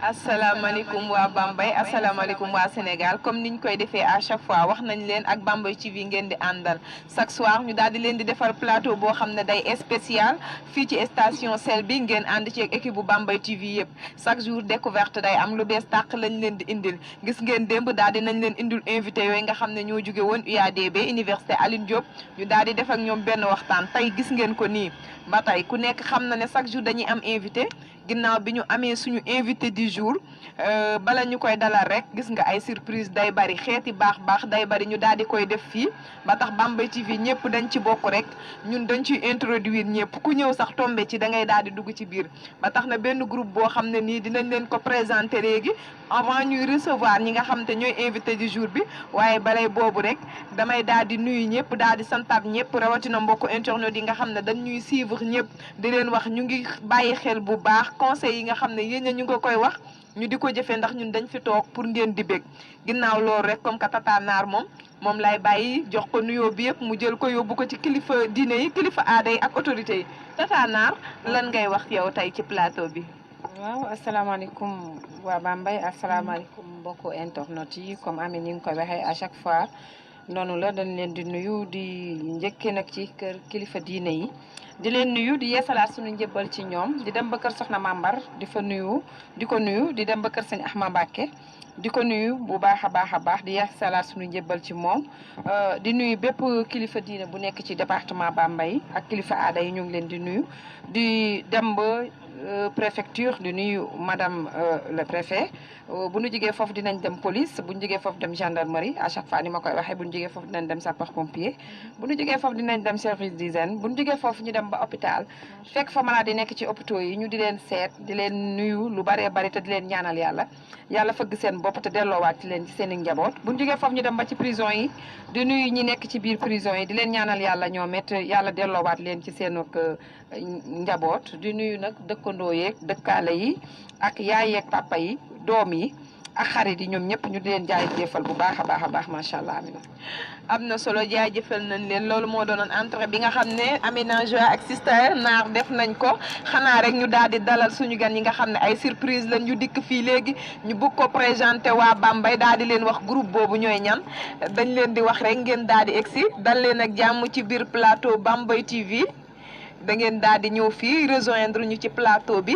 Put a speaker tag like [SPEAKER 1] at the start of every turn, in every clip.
[SPEAKER 1] asalaamaaleykum waa Bambey asalaamaaleykum waa Sénégal comme niñ koy defee à chaque fois wax nañ leen ak Bambey TV ngeen di àndal chaque soir ñu daal di leen di defar plateau boo xam ne day spécial fii ci station Sel bi ngeen ànd ci ak équipe bu Bambey TV yëpp chaque jour découverte day am lu bees tàq lañ leen di indil gis ngeen démb daal di nañ leen indil invité yooyu nga xam ne ñoo jóge woon UADB Université Alioune Diop ñu daal di def ak ñoom benn waxtaan tey gis ngeen ko nii ba tey ku nekk xam na ne chaque jour dañuy am invité ginnaaw bi ñu amee suñu invité du jour bala ñu koy dalal rek gis nga ay surprise day bari xeeti baax day bari ñu daal di koy def fii ba tax Bambey TV ñëpp dañ ci bokk rek ñun dañ ciy introduire ñëpp ku ñëw sax tombé ci da ngay daal di dugg ci biir ba tax na benn groupe boo xam ne nii dinañ leen ko présenter léegi avant ñuy recevoir ñi nga xam te ñooy invité du jour bi waaye balay boobu rek damay daal di nuyu ñëpp daal di santaat ñëpp rawatina mbokku internet yi nga xam ne dañ ñuy suivre ñëpp di leen wax ñu ngi bàyyi xel bu baax conseil yi nga xam ne yéen ñu ngi koy wax ñu di ko jëfee ndax ñun dañ fi toog pour ngeen di bég ginnaaw loolu rek comme que Tata Naar moom lay bàyyi jox ko nuyoo bi yëpp mu jël ko yóbbu ko ci kilifa diine yi kilifa aada yi ak autorité yi Tata Naar lan ngay wax yow tey ci plateau bi.
[SPEAKER 2] waaw asalaamaaleykum waa Bambey asalaamaaleykum mbokku internet yi comme Ami ni nga ko waxee à chaque fois noonu la dañ leen di nuyu di njëkkee nag ci kër kilifa diine yi. di leen nuyu di yeesalaat suñu njëbbal ci ñoom di dem ba kër Soxna Mambar di ko nuyu di dem ba kër Sëñ Ahma Mbàkke di ko nuyu bu baax a baax di yeesalaat suñu njëbbal ci moom di nuyu bépp kilifa diine bu nekk ci département Bambey ak kilifa aada yi ñu ngi leen di nuyu di dem ba préfecture di nuyu madame le préfet bu ñu jógee foofu dinañ dem police bu ñu jógee foofu dem gendarmerie à chaque fois ni ma koy waxee bu ñu jógee foofu dinañ dem sapeur pompier bu ñu jógee foofu dinañ dem service d'hygiène bu ñu jógee foofu ñu dem ba hôpital fekk fa malade yi nekk ci hôpitaux yi ñu di leen seet di leen nuyu lu baree bari te di leen ñaanal yàlla fëgg seen bopp te delloowaat ci leen ci seen i njaboot bu ñu jógee foofu ñu dem ba ci prison yi di nuyu ñi nekk ci biir prison yi di leen ñaanal yàlla ñoom it yàlla delloowaat leen ci seen njaboot di nuyu nag dëkkandoo yeeg dëkkaale yi ak yaay yeeg papa yi doom yi ak xarit yi ñoom ñëpp ñu di leen jaajëfal bu baax a baax macha allah Amina.
[SPEAKER 1] am na solo jaajëfal nañ leen loolu moo doonoon entrée bi nga xam ne Amina Joie ak Sister Naar def nañ ko xanaa rek ñu daal di dalal suñu gan yi nga xam ne ay surprise lañ ñu dikk fii léegi ñu bëgg ko présenté waa Bambey daal di leen wax groupe boobu ñooy ñan dañ leen di wax rek ngeen daal di egsi dal leen ak jàmm ci biir plateau Bambey TV da ngeen daal di ñëw fii rejoindre ñu ci plateau bi.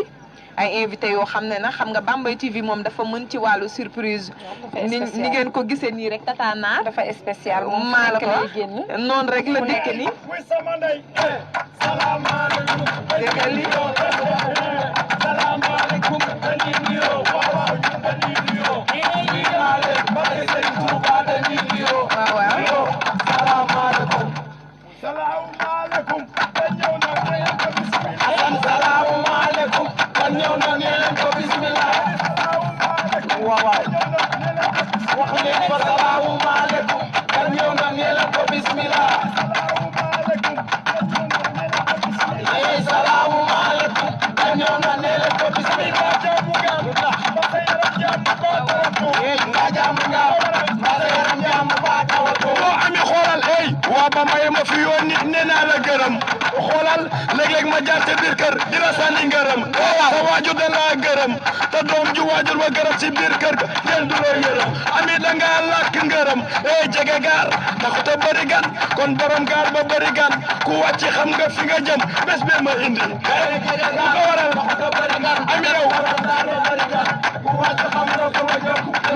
[SPEAKER 1] ay invité yoo xam ne nag xam nga Bambey TV moom dafa mën ci wàllu surprise ni ngeen ko gisee nii rek Tata Naar
[SPEAKER 2] dafa spécial
[SPEAKER 1] maa la ko noonu rek la dikk ni déggal li
[SPEAKER 3] Bambey ma fi yoon nit nee naa la gërëm xoolal léeg-léeg ma jaar sa biir kër dina sànni ngërëm sa waajur da laa gërëm te doom ju waajur ba gërëm si biir kër ga kenn du la yërëm Ami da ngaa làkk ngërëm jege gaar taxut a bëri gan kon borom gaar ba bëri gan ku wàcc xam nga fi nga jëm bés bee ma indi lu ko waral Ami raw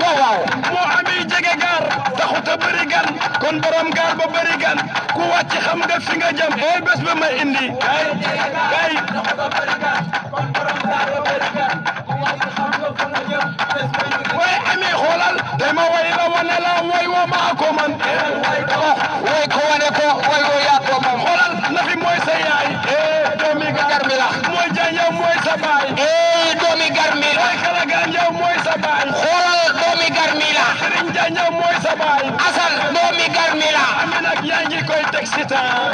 [SPEAKER 3] waaw moo Ami jege gaar taxut a bëri gan kon borom gaar ba bëri gan ku wàcc xam nga fi nga jëm bés ba ma indi kay way Ami xoolal tey ma way la wane la way wa maa ko man way ko wane ko way wo yaa ko man xoolal na fi mooy sa yaay doomi garmi la mooy janjaw mooy sa baay doomi garmi la kala ganjaw mooy sa baay xoolal doomi garmi la sëriñ janjaw mooy sa baay asal doomi garmi la Ami nag yaa ngi koy teg si taa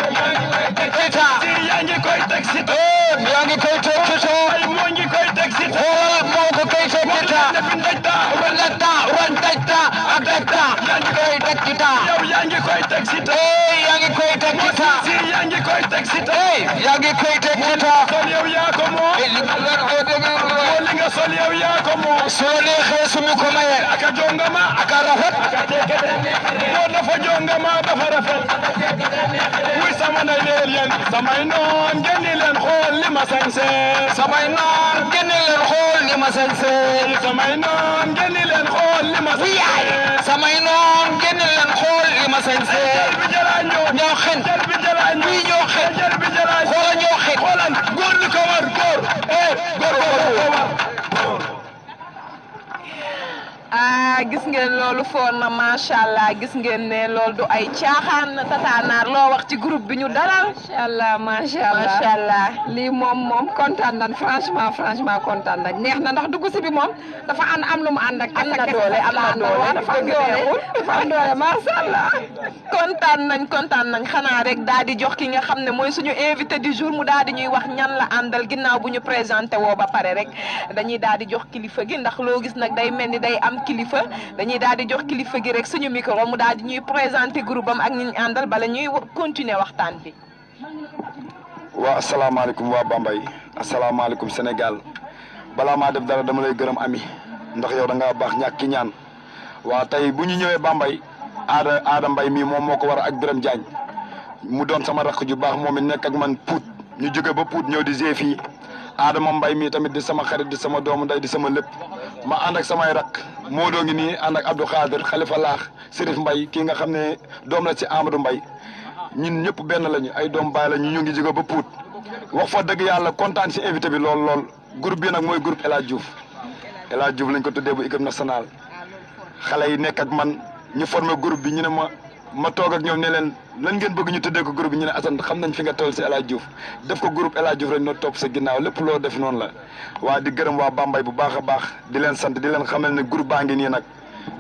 [SPEAKER 3] si yaa ngi koy teg si taa yaa ngi koy teg si taa ay moo ngi koy teg si taa xoolal moo ko koy teg si taa wala taa wan taj taa ak taj taa yaa ngi koy teg ci taa
[SPEAKER 4] yow yaa ngi koy teg si taa
[SPEAKER 3] yaa ngi koy teg ci taa
[SPEAKER 4] si yaa ngi koy teg si taa
[SPEAKER 3] yaa ngi koy teg ci taa
[SPEAKER 4] sol yow yaa ko moom li nga sol yow yaa ko moom
[SPEAKER 3] soo neexee su mu ko maye
[SPEAKER 4] aka jongama
[SPEAKER 3] aka rafet
[SPEAKER 4] moo dafa jongama dafa rafet wuy sama nay leen yéen samay noon génni leen xool li ma sañse
[SPEAKER 3] samay noon génne leen xool li ma sañse
[SPEAKER 4] samay noon génni leen xool li ma sañse
[SPEAKER 3] samay noon génne leen xool li ma sañse
[SPEAKER 4] jël bi jëlaa
[SPEAKER 3] ñoo xen
[SPEAKER 4] jël bi jëlaa
[SPEAKER 3] bii ñoo xen
[SPEAKER 4] jël bi jëlaa
[SPEAKER 3] xoola ñoo xen
[SPEAKER 4] xoolal góor li ko war góor góor ko war
[SPEAKER 1] gis ngeen loolu foor na macha allah gis ngeen ne loolu du ay caaxaan tataanaar loo wax ci groupe bi ñu dalal.
[SPEAKER 2] macha allah lii moom kontaan nañ franchement kontaan nañ neex na ndax dugg si bi moom dafa am lu mu ànd ak.
[SPEAKER 1] am na doole
[SPEAKER 2] dafa am doole macha allah.
[SPEAKER 1] kontaan nañ xanaa rek daal di jox ki nga xam ne mooy suñu invité du jour mu daal di ñuy wax ñan la àndal ginnaaw bu ñu présenté woo ba pare rek dañuy daal di jox kilifa gi ndax loo gis nag day mel ni day am kilifa dañuy daal di jox kilifa gi rek suñu micro mu daal di ñuy présenté groupe am ak ñi ñu àndal bala ñuy continuer waxtaan bi.
[SPEAKER 4] waa asalaamaaleykum waa Bambey asalaamaaleykum Sénégal balaa maa def dara dama lay gërëm ami ndax yow da ngaa baax ñàkk ki ñaan waa tey bu ñu ñëwee Bambey aada mbay mii moom moo ko war ak Birame Diagne mu doon sama rakk ju baax moom it nekk ak man Pout ñu jóge ba Pout ñëw di gée fii Adama Mbay mii tamit di sama xarit di sama doomu nday di sama lépp ma ànd ak samay rakk Modou ngi nii ànd ak Abdou Khadir Khalifa Laax Serif Mbay kii nga xam ne doom la ci Amadou Mbay ñun ñëpp benn lañu ay doom baay lañu ñu ngi jóge ba Pout wax fa dëgg yàlla kontaan si invité bi lool groupe bi nag mooy groupe El Hadj Diouf El Hadj Diouf lañ ko tuddee bu équipe nationale xale yi nekk ak man ñu formé groupe bi ñu ne ma toog ak ñoom ne leen lan ngeen bëgg ñu tuddee ko groupe bi ñu ne Assane xam nañ fi nga toll si El Hadj Diouf def ko groupe El Hadj Diouf rek noo topp sa ginnaaw lépp loo def noonu la waa di gërëm waa Bambey bu baax a baax di leen sant di leen xamal ne groupe baa ngi nii nag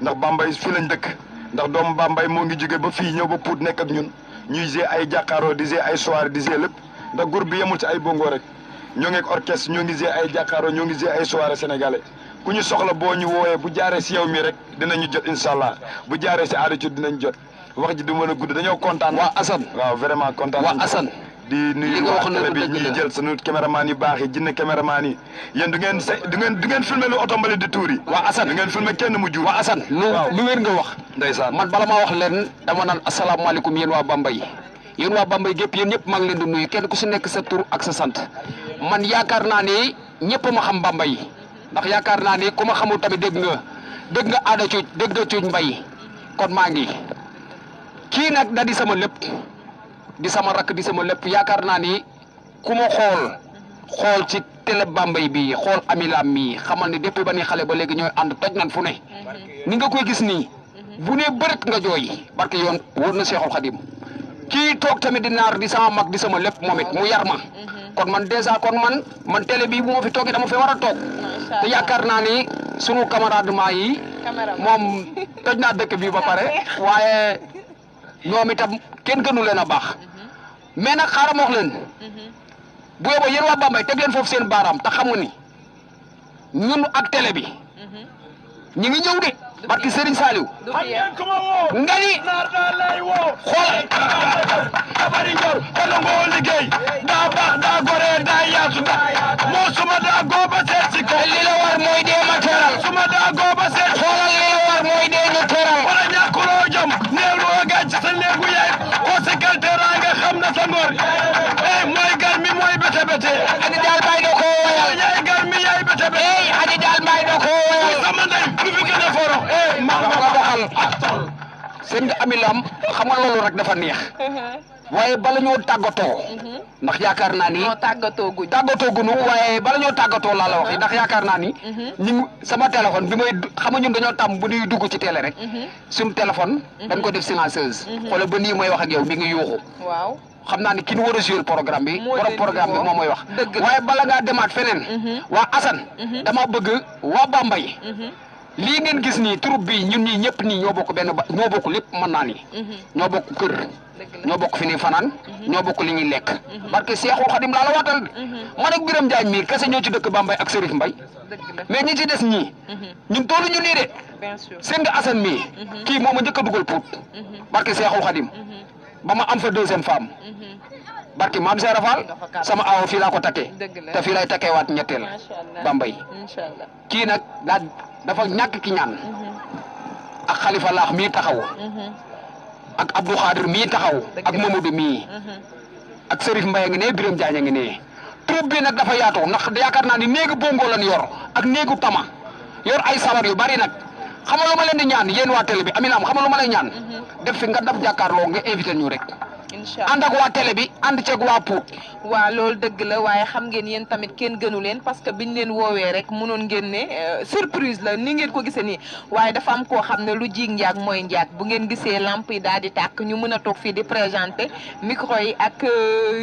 [SPEAKER 4] ndax Bambey fii lañ dëkk ndax doomu Bambey moo ngi jóge ba fii ñëw ba Pout nekk ak ñun ñuy gée ay jàkkaaroo di gée ay soirée di gée lépp ndax groupe bi yemul ci ay bongo rek ñoo ngi ak orchestre ñoo ngi gée ay jàkkaaroo ñoo ngi gée ay soirée sénégalais ku ñu soxla boo ñu woowee bu jaaree si yow mi rek dinañu jot incha allah bu jaaree si aada ci dinañ jot wax ji du mën a gudd dañoo kontaan.
[SPEAKER 3] waa Assane
[SPEAKER 4] waaw vraiment kontaan.
[SPEAKER 3] waa Assane
[SPEAKER 4] di nuyu waa télé bi ñuy jël sunu caméraman yu baax yi jinne caméraman yi yéen du ngeen filmer lu oto mbali di tuur yi.
[SPEAKER 3] waa Assane
[SPEAKER 4] du ngeen filmer kenn mu juur.
[SPEAKER 3] waa Assane lu wér nga wax.
[SPEAKER 4] ndeysaan
[SPEAKER 3] man bala maa wax leen dama naan asalaamaaleykum yéen waa Bambey yéen waa Bambey gépp yéen ñëpp maa ngi leen di nuyu kenn ku si nekk sa tur ak sa sant man yaakaar naa ni ñëpp ma xam Bambey ndax yaakaar naa ni ku ma xamul tamit dégg nga aada cuuj dégg nga cuuj mbay kon maa ngi kii nag da di sama lépp di sama rakk di sama lépp yaakaar naa ni ku ma xool ci télé Bambey bi xool amilam mi xamal ni depuis ba ni xale ba léegi ñooy ànd toj nan fu ne ni nga koy gis nii bu ne bërët nga jooy barke yoon wóor na Seexul Xadim kii toog tamit di naar di sama mag di sama lépp moom it mu yar ma kon man dèjà kon man télé bi bu ma fi toogee dama fi war a toog te yaakaar naa ni sunu camarades yi moom toj naa dëkk bi ba pare waaye ñoom itam kenn gënu leen a baax mais nag xaaral ma wax leen bu yóbboo yéen waa Bambey teg leen foofu seen baaraam te xam nga ni ñun ak télé bi ñi ngi ñëw de barki Serigne Saliou nga ni xoolal
[SPEAKER 4] abari ngor kono ngoo liggéey daa baax daa gore daa yaatu moo suma daa gooba seet si ko
[SPEAKER 3] li la war mooy dee ma teral
[SPEAKER 4] suma daa gooba seet
[SPEAKER 3] xoolal li la war mooy dee ñu teral
[SPEAKER 4] wala ñàkkuloo jom neeloo gàcc sa néegu yaay koo si kalteraa nga xam na sa ngor mooy gar mi mooy bete bete
[SPEAKER 3] Adi Daal Mbaye da koo woyal
[SPEAKER 4] yaay gar mi yaay bete bete
[SPEAKER 3] Adi Daal Mbaye da koo woyal
[SPEAKER 4] sama ndey lu fi gën a foro
[SPEAKER 3] maa nga doxal seen nga amilam xam nga loolu rek dafa neex waaye bala ñoo tàggatoo ndax yaakaar naa ni
[SPEAKER 1] tàggatoo
[SPEAKER 3] gunu waaye bala ñoo tàggatoo laa la wax ndax yaakaar naa ni ñu sama téléphone bi may xam nga ñun dañoo tàmm bu ñuy dugg ci télé rek suñu téléphone dañ ko def silencieuse xoolal ba nii mooy wax ak yow mi ngi yuuxu
[SPEAKER 1] waaw
[SPEAKER 3] xam naa ni ki ñu war a jouer programme bi borom programme bi moom mooy wax waaye bala ngaa demaat feneen waa Assane dama bëgg waa Bambey lii ngeen gis nii troupe bi ñun ñii ñëpp nii ñoo bokk ñoo bokk lépp mën naa ni ñoo bokk kër ñoo bokk fi ni fanaan ñoo bokk li ñuy lekk barke Seexul Xadim laa la waatal man ak Birame Diagne mii kese ñoo ci dëkk Bambey ak Serif Mbay mais ñi ci des ñii ñun toolu ñu nii de
[SPEAKER 1] bien sûr.
[SPEAKER 3] seen nga Assane mii kii moo ma njëkk a dugal Pout barke Seexul Xadim ba ma am fa deuxième femme barke Maam Seera Fall sama aaw fii laa ko takkee te fii lay takkee waat ñetteel Bambey
[SPEAKER 1] inshallah
[SPEAKER 3] kii nag dafa ñàkk ki ñaan ak Khalifa Laax mii taxaw ak Abdou Khadir mii taxaw ak Mamadou mii ak Serif Mbaye ngi ne Birame Diagne ngi ne troupe bi nag dafa yaatoo ndax yaakaar naa ni néegu bongo lan yor ak néegu tama yor ay sabar yu bari nag xamal lu ma leen di ñaan yéen waa télé bi Aminam xamal lu ma lay ñaan def fi nga dab jàkkaarloo nga invité ñu rek
[SPEAKER 1] inshallah
[SPEAKER 3] ànd ak waa télé bi ànd ceeg waa Pout
[SPEAKER 1] waa loolu dëgg la waaye xam ngeen yéen tamit kenn gënu leen parce que biñ leen woowee rek mënoon ngeen ne surprise la ni ngeen ko gisee nii waaye dafa am koo xam ne lu jiig njaag mooy njaag bu ngeen gisee lamp yi daal di tàkk ñu mën a toog fii di présenté micro yi ak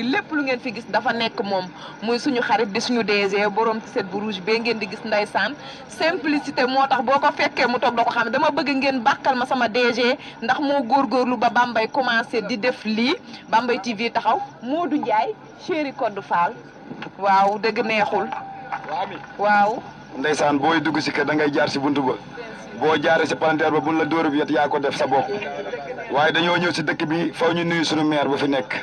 [SPEAKER 1] lépp lu ngeen fi gis dafa nekk moom muy suñu xarit di suñu DG borom set bu rouge bee ngeen di gis ndeysaan simplicité moo tax boo ko fekkee mu toog doo ko xam dama bëgg ngeen bàkkal ma sama DG ndax moo góorgóorlu ba Bambey commencé di def lii Bambey TV taxaw Modou Ndiaye chéri Codou Fall waaw dëgg neexul waaw
[SPEAKER 4] ndeysaan booy dugg si kër da ngay jaar si buntu ba boo jaaree si palanteer ba buñ la dóor bi yet yaa ko def sa bopp waaye dañoo ñëw si dëkk bi faw ñu nuyu suñu maire ba fi nekk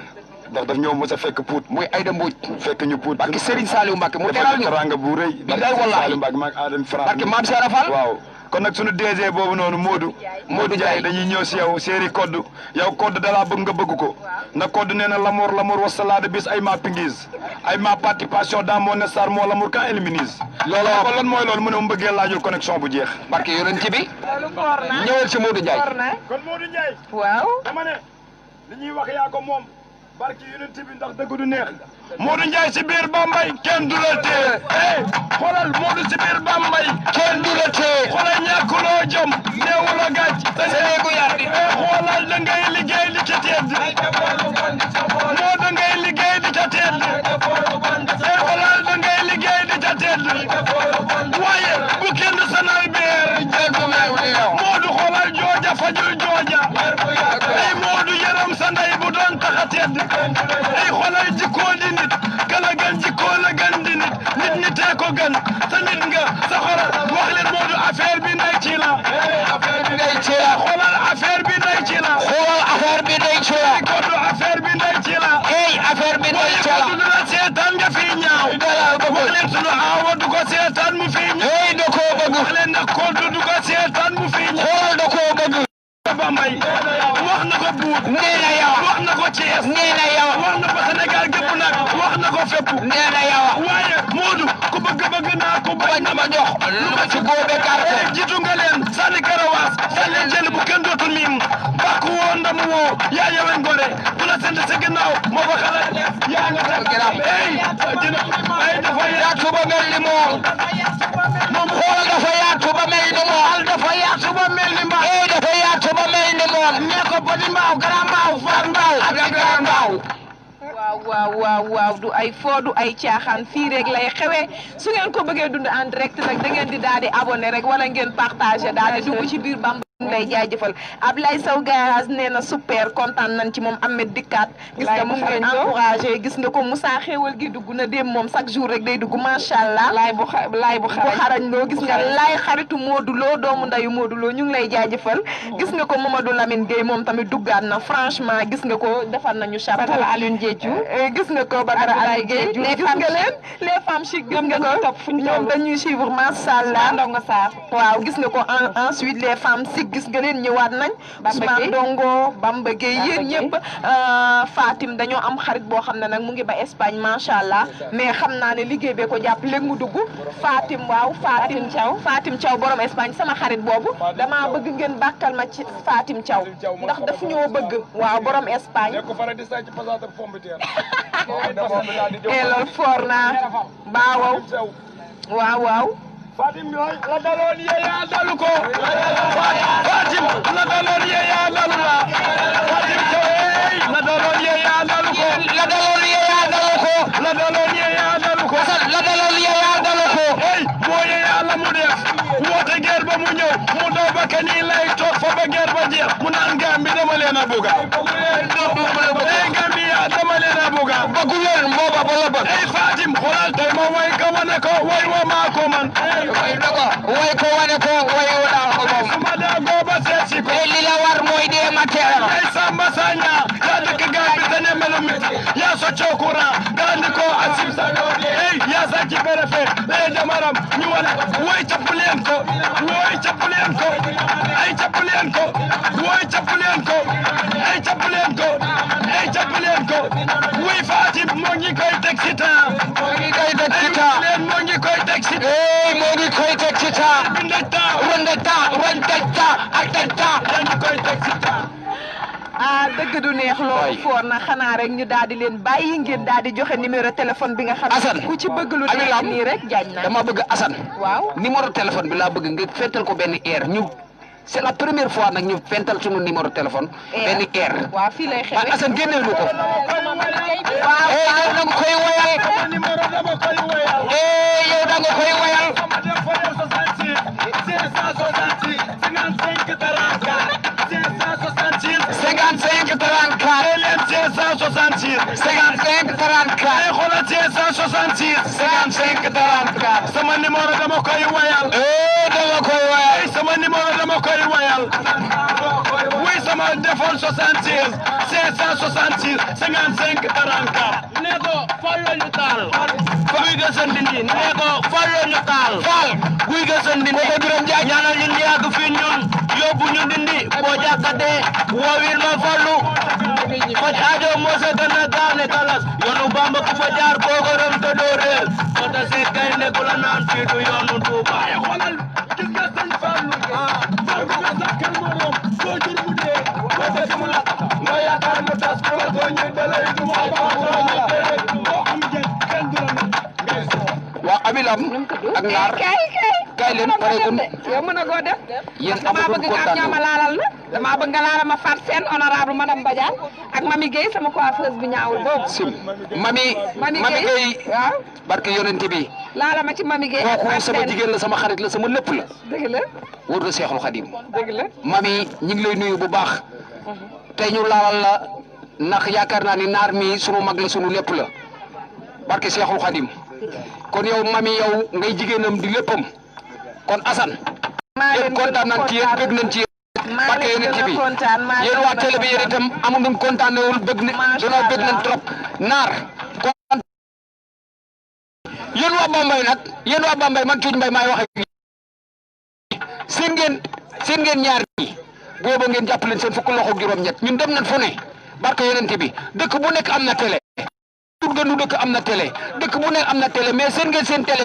[SPEAKER 4] ndax daf ñëw mos a fekk Pout
[SPEAKER 3] muy Aïda Mbodj
[SPEAKER 4] fekk ñu Pout
[SPEAKER 3] barke Serigne Saliou Mbacke mu teral ñu
[SPEAKER 4] teranga bu rëy
[SPEAKER 3] billaay wallahi
[SPEAKER 4] Saliou Mbacke maag Adam Fra
[SPEAKER 3] barke Mame Sera Fall
[SPEAKER 4] waaw kon nag suñu DG boobu noonu Modou Ndiaye dañuy ñëw si yow séeri Codou yow Codou dalaa bëgg nga bëgg ko na Codou nee na l'amour wasalaade bis ay ma pingise ay ma participation dans mon star moo l'amour quand elle minise loolu ko lan mooy loolu mu ne mu bëggee laajul connexion bu jeex
[SPEAKER 3] barke yonent bi ñëwal si Modou Ndiaye
[SPEAKER 4] kon Modou Ndiaye
[SPEAKER 1] waaw
[SPEAKER 4] dama ne li ñuy wax yaa ko moom barke yonent bi ndax dëgg du neex Modou Ndiaye si biir Bambey kenn du la tee xoolal Modou si biir Bambey kenn du la tee xoolal ñàkkuloo jom neewu la gàcc te neegu yar di xoolal da ngay liggéey li ca tedd moo da ngay liggéey di ca tedd xoolal da ngay liggéey di ca tedd waaye bu kenn sanal beer Modou xoolal jooja fajul jooja ay Modou yaram sa ndey bu doon taxa tedd ay xoolal jikkoo di nit kala gan jikkoo la gan di nit nitee ko gan sa nit nga sa xoolal wax leen Modou affaire bi ndey ci la xoolal affaire bi ndey ci la Codou affaire bi ndey ci la affaire bi ndey ci la du la seetaan nga fi ñaaw wax leen sunu aawa du ko seetaan mu fi ñaaw da koo bëgg wax leen nag Codou du ko seetaan mu fi ñaaw da koo bëgg Bambey wax na ko Pout nee na yow wax na ko Thiès nee na yow wax na ko Sénégal gépp nag wax na ko fépp nee na yow waaye Modou ku bëgg naa ko bañ na ma jox lu ma ci góobe carte jiitu nga leen sànni karawaas sànni jël bu kenn dootul miim bàkku woo ndam woo yaa yewen gore bu la sent sa ginnaaw moo ba xale yaa nga tax dafa yaatu ba mel ni moom xool dafa yaatu ba mel ni moom dafa yaatu ba mel ni mbaa dafa yaatu ba mel ni moom ne ko bodi mbaaw gara mbaaw faar mbaaw ak gara mbaaw
[SPEAKER 1] waaw du ay foo du ay caaxaan fii rek lay xewee su ngeen ko bëggee dund en direct nag da ngeen di daal di abonné rek wala ngeen partagé daal di dugg ci biir Bambey lay jaajëfal Ablaye Sow garage nee na super kontaan nañ ci moom Ahmed Dikkat gis nga mu ngi encouragé gis nga ko Moussa xéewal gi dugg na dem moom chaque jour rek day dugg macha allah laay bu xarañ loo gis nga laay xaritu Modou Lo doomu ndayu Modou Lo ñu ngi lay jaajëfal gis nga ko Mamadou Lamine Gueye moom tamit duggaat na franchement gis nga ko defar nañu chapeau Alioune Diédhiou gis nga ko Badara Alioune Diédhiou gis nga leen les femmes chic gis nga ko ñoom dañuy suivre macha allah Ndongo Sarr waaw gis nga ko ensuite les femmes chic gis nga leen ñëwaat nañ Ousmane Dongo Bamba Gueye yéen ñëpp Fatim dañoo am xarit boo xam ne nag mu ngi ba Espagne macha allah mais xam naa ne liggéey bee ko jàpp léegi mu dugg Fatim waaw Fatim Thiaw borom Espagne sama xarit boobu dama bëgg ngeen bàkkal ma ci Fatim Thiaw ndax daf ñoo bëgg waaw borom Espagne loolu foor naa waaw
[SPEAKER 4] Fatim la daloon yeeyaa dalu ko Fatim la daloon yeeyaa dalu la Fatim Thiawé la daloon yeeyaa dalu ko la daloon yeeyaa dalu ko la daloon yeeyaa dalu ko la daloon yeeyaa dalu ko moo yeeyaa la mu def woote guerre ba mu ñëw mu daw ba kani lay toog fa ba guerre ba jeex mu naan Gambie dama leen a buga Gambie dama leen a buga bëggu leen booba ba la bëgg Fatim xoolal tey ma way ko ma ne ko way wa maa ko man way ko wane ko way wa daal ko moom
[SPEAKER 3] yaram ñu wane woy capp leen ko woy capp leen ko ay capp leen ko woy capp leen ko ay capp leen ko ay capp leen ko wuy Fatim moo ngi koy teg ci temps moo ngi koy teg ci temps moo ngi koy teg ci moo ngi koy teg ci temps rondeta ak teg temps dañu koy teg ci temps
[SPEAKER 1] ah dëgg du neex loolu foor na xanaa rek ñu daal di leen bàyyi ngeen daal di joxe numéro téléphone bi nga xam ne ku ci bëgg lu neex nii rek jaañ na
[SPEAKER 5] dama bëgg Assane
[SPEAKER 1] waaw
[SPEAKER 5] numéro téléphone bi laa bëgg nga fental ko benn air ñu c'est la première fois nag ñu fental sunu numéro téléphone benn air
[SPEAKER 1] waaw fii lay xewe
[SPEAKER 5] Assane génneel ñu ko
[SPEAKER 1] waaw
[SPEAKER 5] yow da nga koy woyal yow da nga koy woyal 55 34
[SPEAKER 3] sama numéro dama koy wayal
[SPEAKER 5] dama koy woyal
[SPEAKER 3] sama numéro dama koy wayal oui sama defoon 76 566 55 34 ne ko fallo ñu taal guy ga sa ndindi ne ko fallo ñu taal
[SPEAKER 5] Fall
[SPEAKER 3] guy ga sa ndindi
[SPEAKER 5] ko Biram Njaay
[SPEAKER 3] ñaanal ñu yàgg fi ñun yóbbu ñu ndindi boo jàkkatee woowil ma fallu faj aajo moo sa gën a gaane kalas yoonu Bamba ku fa jaar boogoram te doo réer moo ta seet kay ne ku la naan fii du yoonu Tuuba xoolal gis nga sëñ Fallu boo ko nga sakkal morom soo jur mu dee boo def mu lakk nga yaakaar mu tas ko ko ñu dalay du ma boo am jën kenn du la nag
[SPEAKER 5] waa Abilam ak Naar kay leen pare gun
[SPEAKER 2] yow mën a goo def
[SPEAKER 5] yéen
[SPEAKER 2] dama
[SPEAKER 5] amatul
[SPEAKER 2] bëgg nga
[SPEAKER 5] kontaan
[SPEAKER 2] ñoo ma laalal na dama bëgg nga laalal ma Fat Sène honorable madame Badiane ak Mami Gueye sama coiffeuse bu ñaawul boobu
[SPEAKER 5] sim Mami Gueye
[SPEAKER 2] waaw
[SPEAKER 5] barke yonent bi
[SPEAKER 2] laalal ma ci Mami Gueye ak
[SPEAKER 5] kooku
[SPEAKER 2] Fat
[SPEAKER 5] sama
[SPEAKER 2] Sène
[SPEAKER 5] jigéen la sama xarit la sama lépp la
[SPEAKER 2] dëgg la
[SPEAKER 5] wóor na Seexul Xadim
[SPEAKER 2] dëgg la
[SPEAKER 5] Mami ñi ngi lay nuyu bu baax tey ñu laalal la ndax yaakaar naa ni Naar mi sunu mag la sunu lépp la barke Seexul Xadim kon yow Mami yow ngay jigéenam di léppam kon Assane yéen kontaan nañ ci yéen bëgg nañ ci yéen barke yonent bi yéen waa télé bi yéen itam amul nu kontaanewul bëgg na danoo bëgg nañ trop Naar kontaan yéen waa Bambey nag yéen waa Bambey man Cuuj Mbay maay wax ak seen ngeen ñaar ñi booba ngeen jàpp leen seen fukk loxo juróom-ñett ñun dem nañ fu ne barke yonent bi dëkk bu nekk am na télé gënu dëkk am na télé dëkk bu nekk am na télé mais seen télé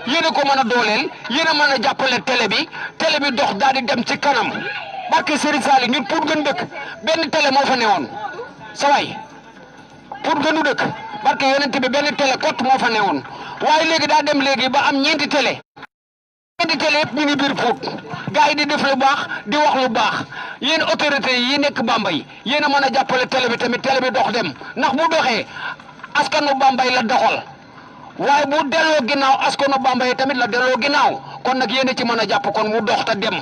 [SPEAKER 5] yéen a ko mën a dooleel yéen a mën a jàppale télé bi dox daal di dem ci kanam barke Serigne Sali ñun pour gën dëkk benn télé moo fa newoon sa waay pour gënu dëkk barke yonent bi benn télé kott moo fa newoon waaye léegi daa dem léegi ba am ñeenti télé yëpp ñu ngi biir Pout gars yi di def lu baax di wax lu baax yéen autorité yi nekk Bambey yéen a mën a jàppale télé bi tamit télé bi dox dem ndax bu doxee askanu Bambey la doxal waaye bu delloo ginnaaw askanu Bambey tamit la delloo ginnaaw kon nag yéen a ci mën a jàpp kon mu dox te dem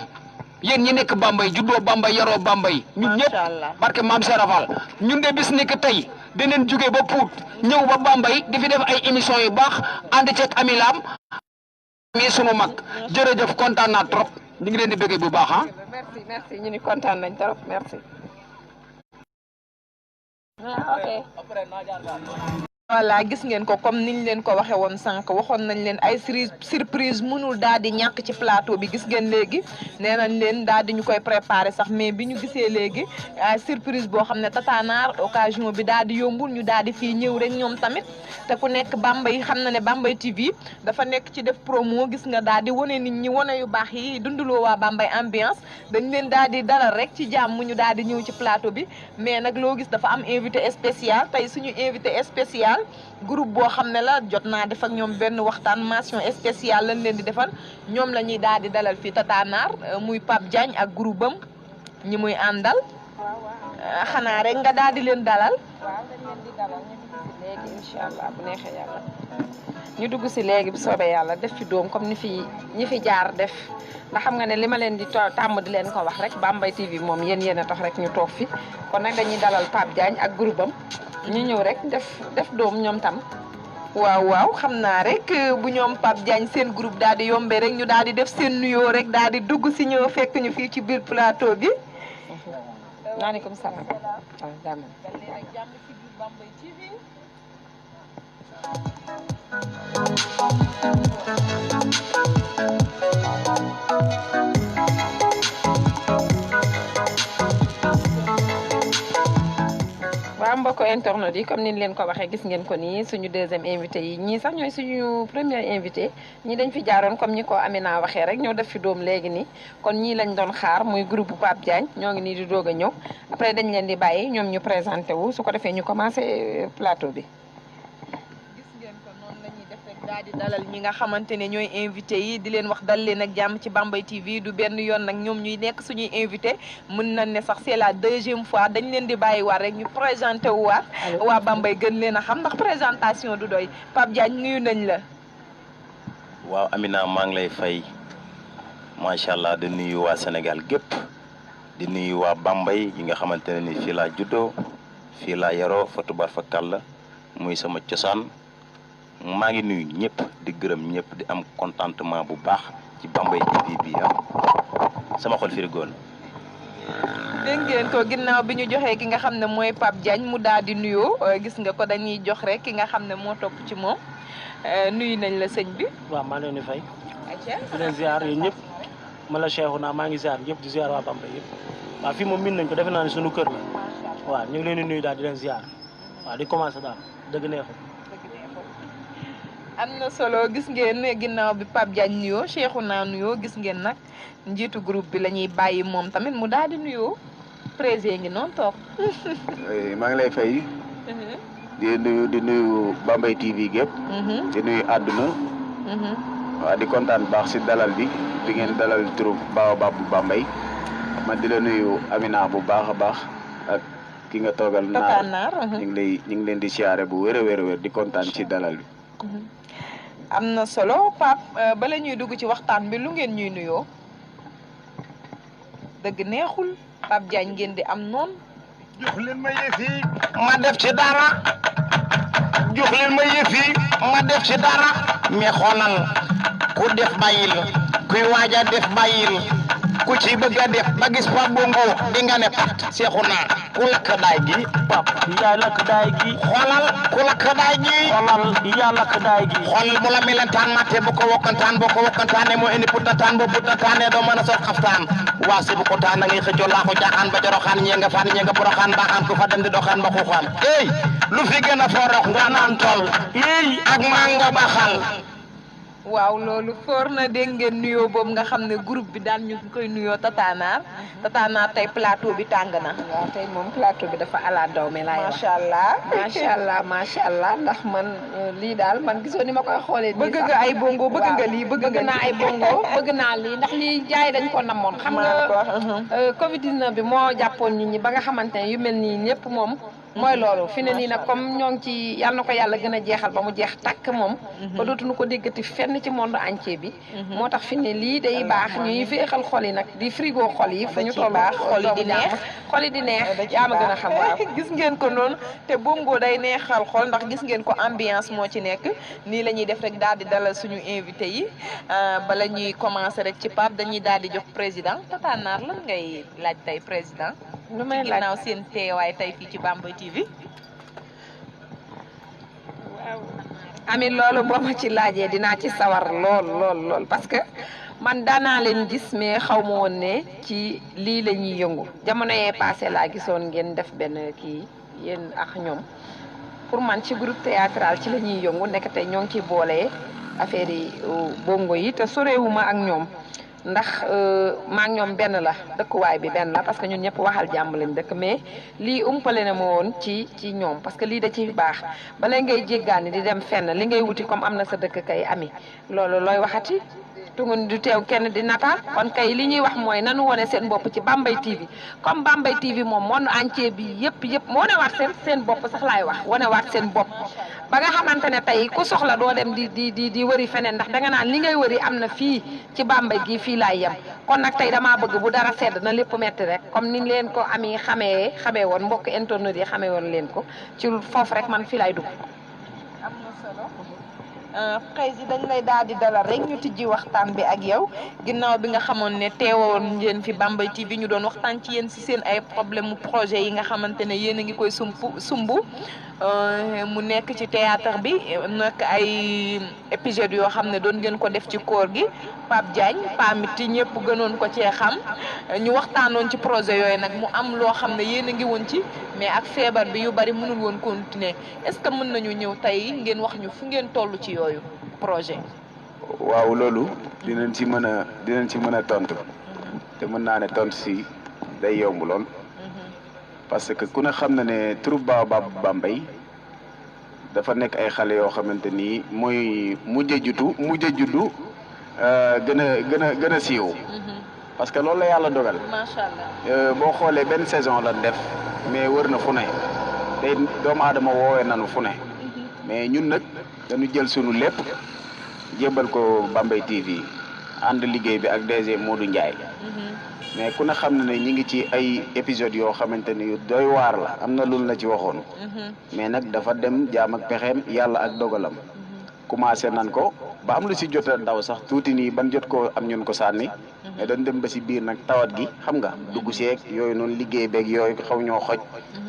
[SPEAKER 5] yéen ñi nekk Bambey juddoo Bambey yaroo Bambey ñun ñëpp barke maam Serafal ñun de bis ni que tey dinañ jóge ba Pout ñëw ba Bambey di fi def ay émissions yu baax ànd ceeg Amilam mi sunu mag jërëjëf kontaan naa trop ñu ngi leen di bëggee bu baax ah.
[SPEAKER 2] merci ñu ni kontaan nañ trop merci.
[SPEAKER 1] voilà gis ngeen ko comme niñ leen ko waxe woon sànq waxoon nañ leen ay surprise mënul daal di ñàkk ci plateau bi gis ngeen léegi nee nañ leen daal di ñu koy préparer sax mais bi ñu gisee léegi ay surprise boo xam ne Tata Naar occasion bi daal di yombul ñu daal di fii ñëw rek ñoom tamit te ku nekk Bambey xam na ne Bambey TV dafa nekk ci def promo gis nga daal di wane nit ñi wane yu baax yi dundaloo waa Bambey ambiance dañ leen daal di dalal rek ci jàmm ñu daal di ñëw ci plateau bi mais nag loo gis dafa am invité spécial tey suñu invité spécial groupe boo xam ne la jot naa def ak ñoom benn waxtaan mention spéciale lañ leen di defal ñoom la ñuy daal di dalal fii Tata Naar muy Pape Diagne ak groupe am ñi muy àndal xanaa rek nga daal di leen dalal.
[SPEAKER 2] waaw dañ leen di dalal ñu dugg si léegi incha allah bu neexee yàlla ñu dugg si léegi bu soobee yàlla def fi doom comme ñi fi jaar def ndax xam nga ne li ma leen di tàmm di leen ko wax rek Bambey TV moom yéen a tax rek ñu toog fi kon nag dañuy dalal Pape Diagne ak groupe am ñu ñëw rek def doom ñoom tam.
[SPEAKER 1] waaw xam naa rek bu ñoom Pape Diagne seen groupe daal di yombee rek ñu daal di def seen nuyoo rek daal di dugg si ñëw fekk ñu fii ci biir plateau bi.
[SPEAKER 2] maaleykum salaam. waaw mbokk internet yi comme niñ leen ko waxee gis ngeen ko nii suñu deuxième invité yi ñii sax ñooy suñu premier invité ñii dañ fi jaaroon comme ñi ko Amina waxee rek ñoo def fi doom léegi nii kon ñii lañ doon xaar muy groupe bu Pape Diagne ñoo ngi nii di doog a ñëw après dañ leen di bàyyi ñoom ñu présenté wu su ko defee ñu commencé plateau bi.
[SPEAKER 1] daal di dalal ñi nga xamante ne ñooy invité yi di leen wax dal leen ak jàmm ci Bambey TV du benn yoon nag ñoom ñuy nekk suñuy invité mën nañ ne sax c'est la deuxième fois dañ leen di bàyyi waat rek ñu présenté wu waat waa Bambey gën leen a xam ndax présentation du doy Pape Diagne nuyu nañ la.
[SPEAKER 6] waaw Amina maa ngi lay fay macha allah di nuyu waa Sénégal gépp di nuyu waa Bambey yi nga xamante ne ni fii laa juddoo fii laa yaroo fa tubaar fa kàll muy sama cosaan. maa ngi nuyu ñëpp di gërëm ñëpp di am contentement bu baax ci Bambey TV bi sama xol firigoon.
[SPEAKER 1] dégg ngeen ko ginnaaw bi ñu joxee ki nga xam ne mooy Pape Diagne mu daal di nuyoo gis nga ko dañuy jox rek ki nga xam ne moo topp ci moom nuyu nañ la sëñ bi.
[SPEAKER 7] waaw maa leen di fay. di leen ziar yéen ñëpp ma la Cheikhouna maa ngi ziar ñëpp di ziar waa Bambey yëpp waaw fii moom min nañ ko defe naa ne suñu kër la waaw ñu ngi leen di nuyu daal di leen ziar waaw di commencé daal dëgg neexul.
[SPEAKER 1] am na solo gis ngeen ginnaaw bi Pape Diagne nuyoo Cheikhouna nuyoo gis ngeen nag njiitu groupe bi la ñuy bàyyi moom tamit mu daal di nuyoo président ngi noonu toog.
[SPEAKER 8] maa ngi lay fay. di nuyu Bambey TV gépp di nuyu àdduna. waaw di kontaan baax si dalal bi di ngeen dalal troupe Baobab bu Bambey man di la nuyu Amina bu baax a baax ak ki nga toogal.
[SPEAKER 1] Naar
[SPEAKER 8] ñu ngi leen di siyaare bu wér a wér di kontaan ci dalal bi.
[SPEAKER 1] am na solo Pape bala ñuy dugg ci waxtaan bi lu ngeen ñuy nuyoo dëgg neexul Pape Diagne ngeen di am noonu.
[SPEAKER 3] jox leen ma yëf yi ma def ci dara jox leen ma yëf yi ma def ci dara mais xoolal ku def bàyyil kuy waaja def bàyyil ku ci bëgg a def ba gis Pape Bongo di nga ne pat Cheikhouna ku lakk daay gi
[SPEAKER 7] Pape yaa lakk daay gi.
[SPEAKER 3] xoolal ku lakk daay gi
[SPEAKER 7] xoolal yaa lakk daay gi.
[SPEAKER 3] xoolal bu la melentaan matte bu ko wokkantaane moo indi puttataan bu puttataane doo mën a sol xaftaan waa si bu ko taan da ngay xëccoo laaxu jaaxaan ba joroxaan ñee nga faan ñee nga boroxaan baaxaan ku fa dem di doxaan ba xuuxaan ey lu fi gën a forox nga naan tol ey ak mango baxal.
[SPEAKER 1] waaw loolu foor na dégg ngeen nuyoo boobu nga xam ne groupe bi daan ñu koy nuyoo Tatanaar tey plateau bi tàng na.
[SPEAKER 2] waaw tey moom plateau bi dafa ala daw me laay wax. macha allah ndax man lii daal man gisoo ni ma koy xoolee.
[SPEAKER 1] bëgg nga ay bongo bëgg nga lii bëgg
[SPEAKER 2] naa ay bongo bëgg naa lii ndax lii jaay dañ ko namoon. xam nga Covid 19 bi moo jàppoon nit ñi ba nga xamante ne yu mel nii ñëpp moom. mooy loolu fi ne nii nag comme ñoo ngi ci yàlla na ko yàlla gën a jeexal ba mu jeex takk moom. ba dootuñu ko déggati fenn ci monde entier bi. moo tax fi ne lii day baax ñuy féexal xol yi nag di frigo xol yi. fu ñu toll
[SPEAKER 1] xol yi di neex
[SPEAKER 2] xol yi di neex. yaa ma gën a xam waaw.
[SPEAKER 1] gis ngeen ko noonu te bongo day neexal xol ndax gis ngeen ko ambiance moo ci nekk nii la ñuy def rek daal di dalal suñu invité yi bala ñuy commencer rek ci Pape dañuy daal di jox président Tata Naar lan ngay laaj tey président.
[SPEAKER 2] lu may laaj
[SPEAKER 1] ginnaaw seen teewaay tey fii ci Bambey TV.
[SPEAKER 2] waaw Ami loolu boo ma ci laajee dinaa ci sawar lool parce que man daanaa leen gis mais xaw ma woon ne ci lii la ñuy yëngu jamono yee passé laa gisoon ngeen def benn kii yéen ak ñoom pour man ci groupe théâtral ci la ñuy yëngu nekk tey ñoo ngi ciy boole affaire yi bongo yi te sorewuma ak ñoom. ndax maa ngi ñoom benn la dëkkuwaay bi benn la parce que ñun ñëpp waxal jàmm lañ dëkk mais lii umpale na ma woon ci ñoom parce que lii da ci baax balay ngay jéggaani di dem fenn li ngay wuti comme am na sa dëkk kay ami loolu looy waxati tungun du teew kenn di nataal kon kay li ñuy wax mooy nanu wone seen bopp ci Bambey TV comme Bambey TV moom monde entier bi yëpp moo wane waat seen bopp sax laay wax wane waat seen bopp ba nga xamante ne tey ku soxla doo dem di wëri feneen ndax danga naan li ngay wëri am na fii ci Bambey gi fii laay yem kon nag tey damaa bëgg bu dara sedd na lépp metti rek comme ni leen ko ami xamee woon mbokk internet yi xamee woon leen ko ci foofu rek man fii laay dugg.
[SPEAKER 1] am na solo président dañ lay daal di dalal rek ñu tijji waxtaan bi ak yow ginnaaw bi nga xamoon ne teewoon ngeen fi Bambey TV ñu doon waxtaan ci yéen si seen ay problème mu projet yi nga xamante ne yéen a ngi koy sumb mu nekk ci théâtre bi nekk ay épisodes yoo xam ne doon ngeen ko def ci koor gi Pape Diagne Pamiti ñëpp gënoon ko cee xam ñu waxtaanoon ci projet yooyu nag mu am loo xam ne yéen a ngi woon ci mais ak feebar bi yu bari mënul woon continuer est-ce que mën nañu ñëw tey ngeen wax ñu fu ngeen toll ci yooyu projet.
[SPEAKER 8] waaw loolu dinañ ci mën a tontu te mën naa ne tontu si day yomb lool parce que ku ne xam na ne troupe Baobab Bambey dafa nekk ay xale yoo xamante ni mooy mujj a juddu gën a siiw parce que loolu la yàlla dogal.
[SPEAKER 1] macha allah
[SPEAKER 8] boo xoolee benn saison la def mais wër na fu ne te doomu aadama woowee nanu fu ne mais ñun nag dañu jël sunu lépp jébbal ko Bambey TV ànd liggéey bi ak DG Modou Ndiaye mais ku ne xam na ne ñi ngi ci ay épisodes yoo xamante ni yu doy waar la am na loolu la ci waxoon mais nag dafa dem jaam ak pexeem yàlla ak dogalam commencé nan ko ba am lu si jot a ndaw sax tuuti nii ban jot ko am ñun ko sànni mais dañ dem ba si biir nag tawat gi xam nga dugg seeg yooyu noonu liggéey beeg yooyu xaw ñoo xoj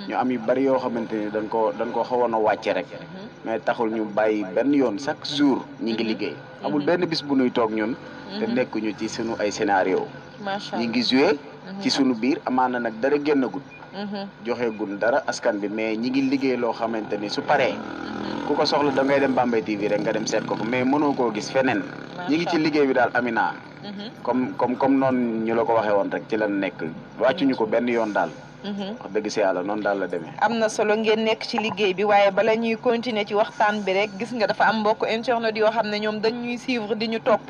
[SPEAKER 8] ñu am yu bari yoo xamante ni dañ ko xawoon a wàcce rek mais taxul ñu bàyyi benn yoon chaque jour ñi ngi liggéey amul benn bis bu nuy toog ñun te nekkuñu ci sunu ay scénario ñi ngi joué ci sunu biir amaana nag dara génnagul joxe gun dara askan bi mais ñi ngi liggéey loo xamante ni su paree ku ko soxla da ngay dem Bambey TV rek nga dem seet ko fa mais mënoo koo gis feneen ñi ngi ci liggéey bi daal Amina comme noonu ñu la ko waxee woon rek ci lan nekk wàccuñu ko benn yoon daal wax dëgg si yàlla noonu daal la demee.
[SPEAKER 1] am na solo ngeen nekk ci liggéey bi waaye bala ñuy continuer ci waxtaan bi rek gis nga dafa am mbokk internet yoo xam ne ñoom dañ ñuy suivre di ñu topp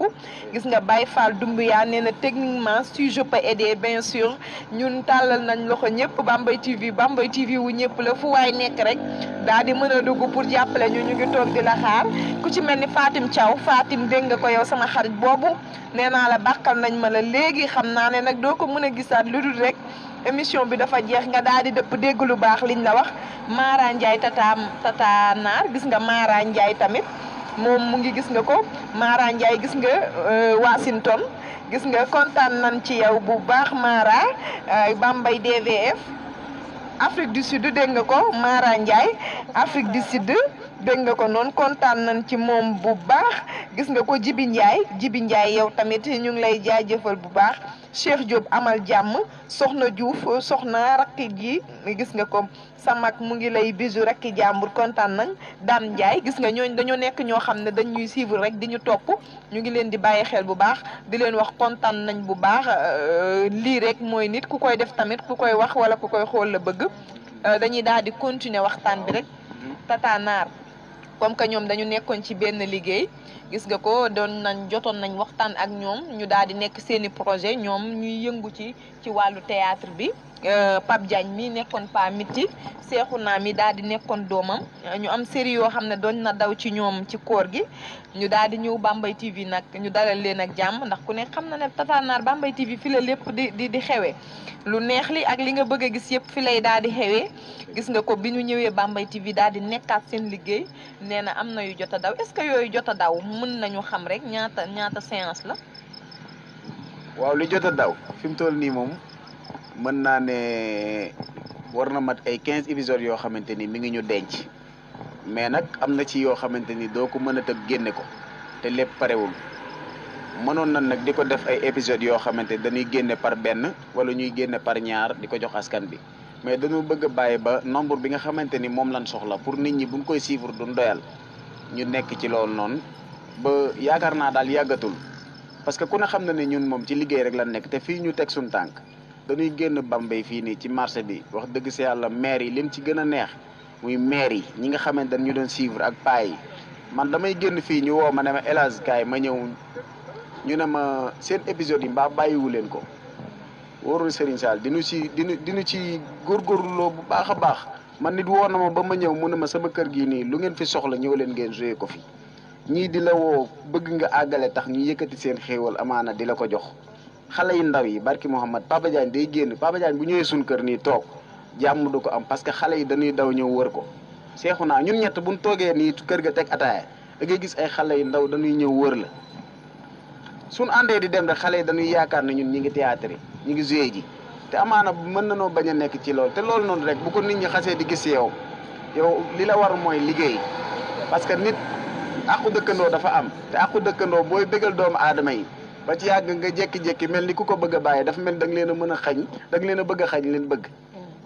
[SPEAKER 1] gis nga Baye Fall Doumbouya nee na techniquement si je peux aider bien sûr ñun tàllal nañ loxo ñëpp Bambey TV wu ñëpp la fu waay nekk rek daal di mën a dugg pour jàppale ñu ngi toog di la xaar ku ci mel ni Fatim Thiaw Fatim dégg nga ko yow sama xarit boobu nee naa la bàkkal nañ ma la léegi xam naa ne nag doo ko mën a gisaat lu dul rek. émission bi dafa jeex nga daal di dëpp dégg lu baax liñ la wax Mara Ndiaye tata naar gis nga Mara Ndiaye tamit moom mu ngi gis nga ko Mara Ndiaye gis nga Washington gis nga kontaan nañ ci yow bu baax Mara Bambey DVF Afrique du Sud dégg nga ko Mara Ndiaye Afrique du Sud dégg nga ko noonu kontaan nañ ci moom bu baax gis nga ko Jibi Ndiaye yow tamit ñu ngi lay jaajëfal bu baax Cheikh Diop amal jàmm soxna Diouf soxna rakki ji gis nga ko sa mag mu ngi lay bisu rakki jàmbur kontaan nañ Dame Ndiaye gis nga ñooñ dañoo nekk ñoo xam ne dañ ñuy suivre rek di ñu topp ñu ngi leen di bàyyi xel bu baax di leen wax kontaan nañ bu baax lii rek mooy nit ku koy def tamit ku koy wax wala ku koy xool la bëgg dañuy daal di continuer waxtaan bi rek Tata Naar comme que ñoom dañu nekkoon ci benn liggéey gis nga ko jotoon nañ waxtaan ak ñoom ñu daal di nekk seeni projet ñoom ñuy yëngu ci wàllu théâtre bi Pape Diagne mi nekkoon Pamiti Seexuna mi daal di nekkoon doomam ñu am série yoo xam ne doon na daw ci ñoom ci koor gi ñu daal di ñëw Bambey TV nag ñu dalal leen ak jàmm ndax ku ne xam na ne Tata Naar Bambey TV fi la lépp di xewee lu neex li ak li nga bëgg a gis yëpp fi lay daal di xewee gis nga ko bi ñu ñëwee Bambey TV daal di nekkaat seen liggéey nee na am na yu jot a daw est-ce que yooyu jot a daw mën nañu xam rek ñaata séance la.
[SPEAKER 8] waaw li jot a daw fi mu toll nii moom mën naa ne war na mat ay 15 épisodes yoo xamante ni mi ngi ñu denc mais nag am na ci yoo xamante ni doo ko mën a tëb génne ko te lépp parewul mënoon na nag di ko def ay épisodes yoo xamante dañuy génne par benn wala ñuy génne par ñaar di ko jox askan bi mais dañoo bëgg a bàyyi ba nombre bi nga xamante ni moom lañ soxla pour nit ñi buñ koy suivre duñ doyal ñu nekk ci loolu noonu ba yaakaar naa daal yàggatul parce que ku ne xam na ne ñun moom ci liggéey rek lan nekk te fii ñu teg suñ tànk dañuy génn Bambey fii nii ci marché bi wax dëgg si yàlla maire yi lim ci gën a neex muy maire yi ñi nga xamante dañ ñu doon suivre ak paa yi man damay génn fii ñu woo ma ne ma El Hadj kaay ma ñëw ñu ne ma seen épisode yi mbaa bàyyiwu leen ko wóorul Serigne Sall dinu ci góorgóorloo bu baax a baax man nit woo na ma ba ma ñëw mu ne ma sama kër gii nii lu ngeen fi soxla ñëw leen ngeen joué ko fi ñii di la woo bëgg nga àggale tax ñu yëkkati seen xéewal amaana di la ko jox xale yu ndaw yi barki Mouhamad Papa Diagne day génn Papa Diagne bu ñëwee suñ kër nii toog jàmm du ko am parce que xale yi dañuy daw ñëw wër ko seexu naa ñun ñett buñ toogee nii kër ga teg ataaya da ngay gis ay xale yu ndaw dañuy ñëw wër la suñ àndee di dem rek xale yi dañuy yaakaar ne ñun ñi ngi théâtre yi ñi ngi joué ji te amaana mën nanoo bañ a nekk ci loolu te loolu noonu rek bu ko nit ñi xasee di gis yow li la war mooy liggéey parce que nit àqu dëkkandoo dafa am te àqu dëkkandoo booy bëggal doomu aadama yi ba ci yàgg nga jékki-jékki mel ni ku ko bëgg a bàyyi dafa mel da nga leen a mën a xañ da nga leen a bëgg a xañ leen bëgg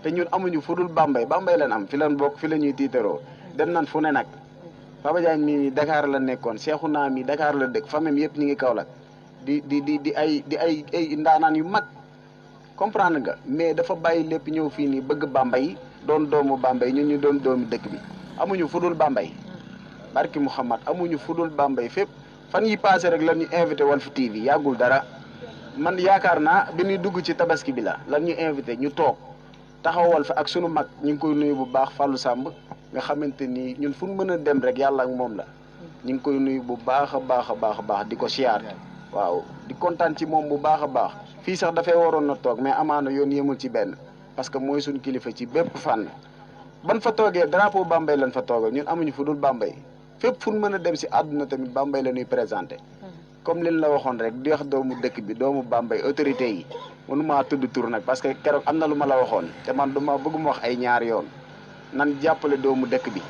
[SPEAKER 8] te ñun amuñu fu dul Bambey leen am fi leen bokk fi la ñuy tiitaroo dem nan fu ne nag Papa Diagne mii Dakar la nekkoon Cheikhouna mi Dakar la dëkk famille yëpp ñu ngi Kaolack di ay ndaanaan yu mag comprendre nga mais dafa bàyyi lépp ñëw fii nii bëgg Bambey doon doomu Bambey ñun ñu doon doomu dëkk bi amuñu fu dul Bambey barki Mouhamad amuñu fu dul Bambey fépp fan yi passé rek lan ñu invité Walf TV yàggul dara man yaakaar naa bi ñuy dugg ci tabaski bi la lan ñu invité ñu toog taxawal fa ak sunu mag ñu ngi koy nuyu bu baax Fallou Samb nga xamante ni ñun fu mu mën a dem rek yàlla ak moom la ñu ngi koy nuyu bu baax a baax a baax a baax di ko siyaar waaw di kontaan ci moom bu baax a baax fii sax dafay waroon na toog mais amaana yoon yemul ci benn parce que mooy suñu kilifa ci bépp fànn ban fa toogee drapeau Bambey lañ fa toogal ñun amuñu fu dul Bambey fépp fu mën a dem si àdduna tamit Bambey la ñuy présenté comme liñ la waxoon rek di wax doomu dëkk bi doomu Bambey autorité yi mënumaa tudd tur nag parce que keroog am na lu ma la waxoon te man duma bëgguma wax ay ñaar yoon nan jàppale doomu dëkk bi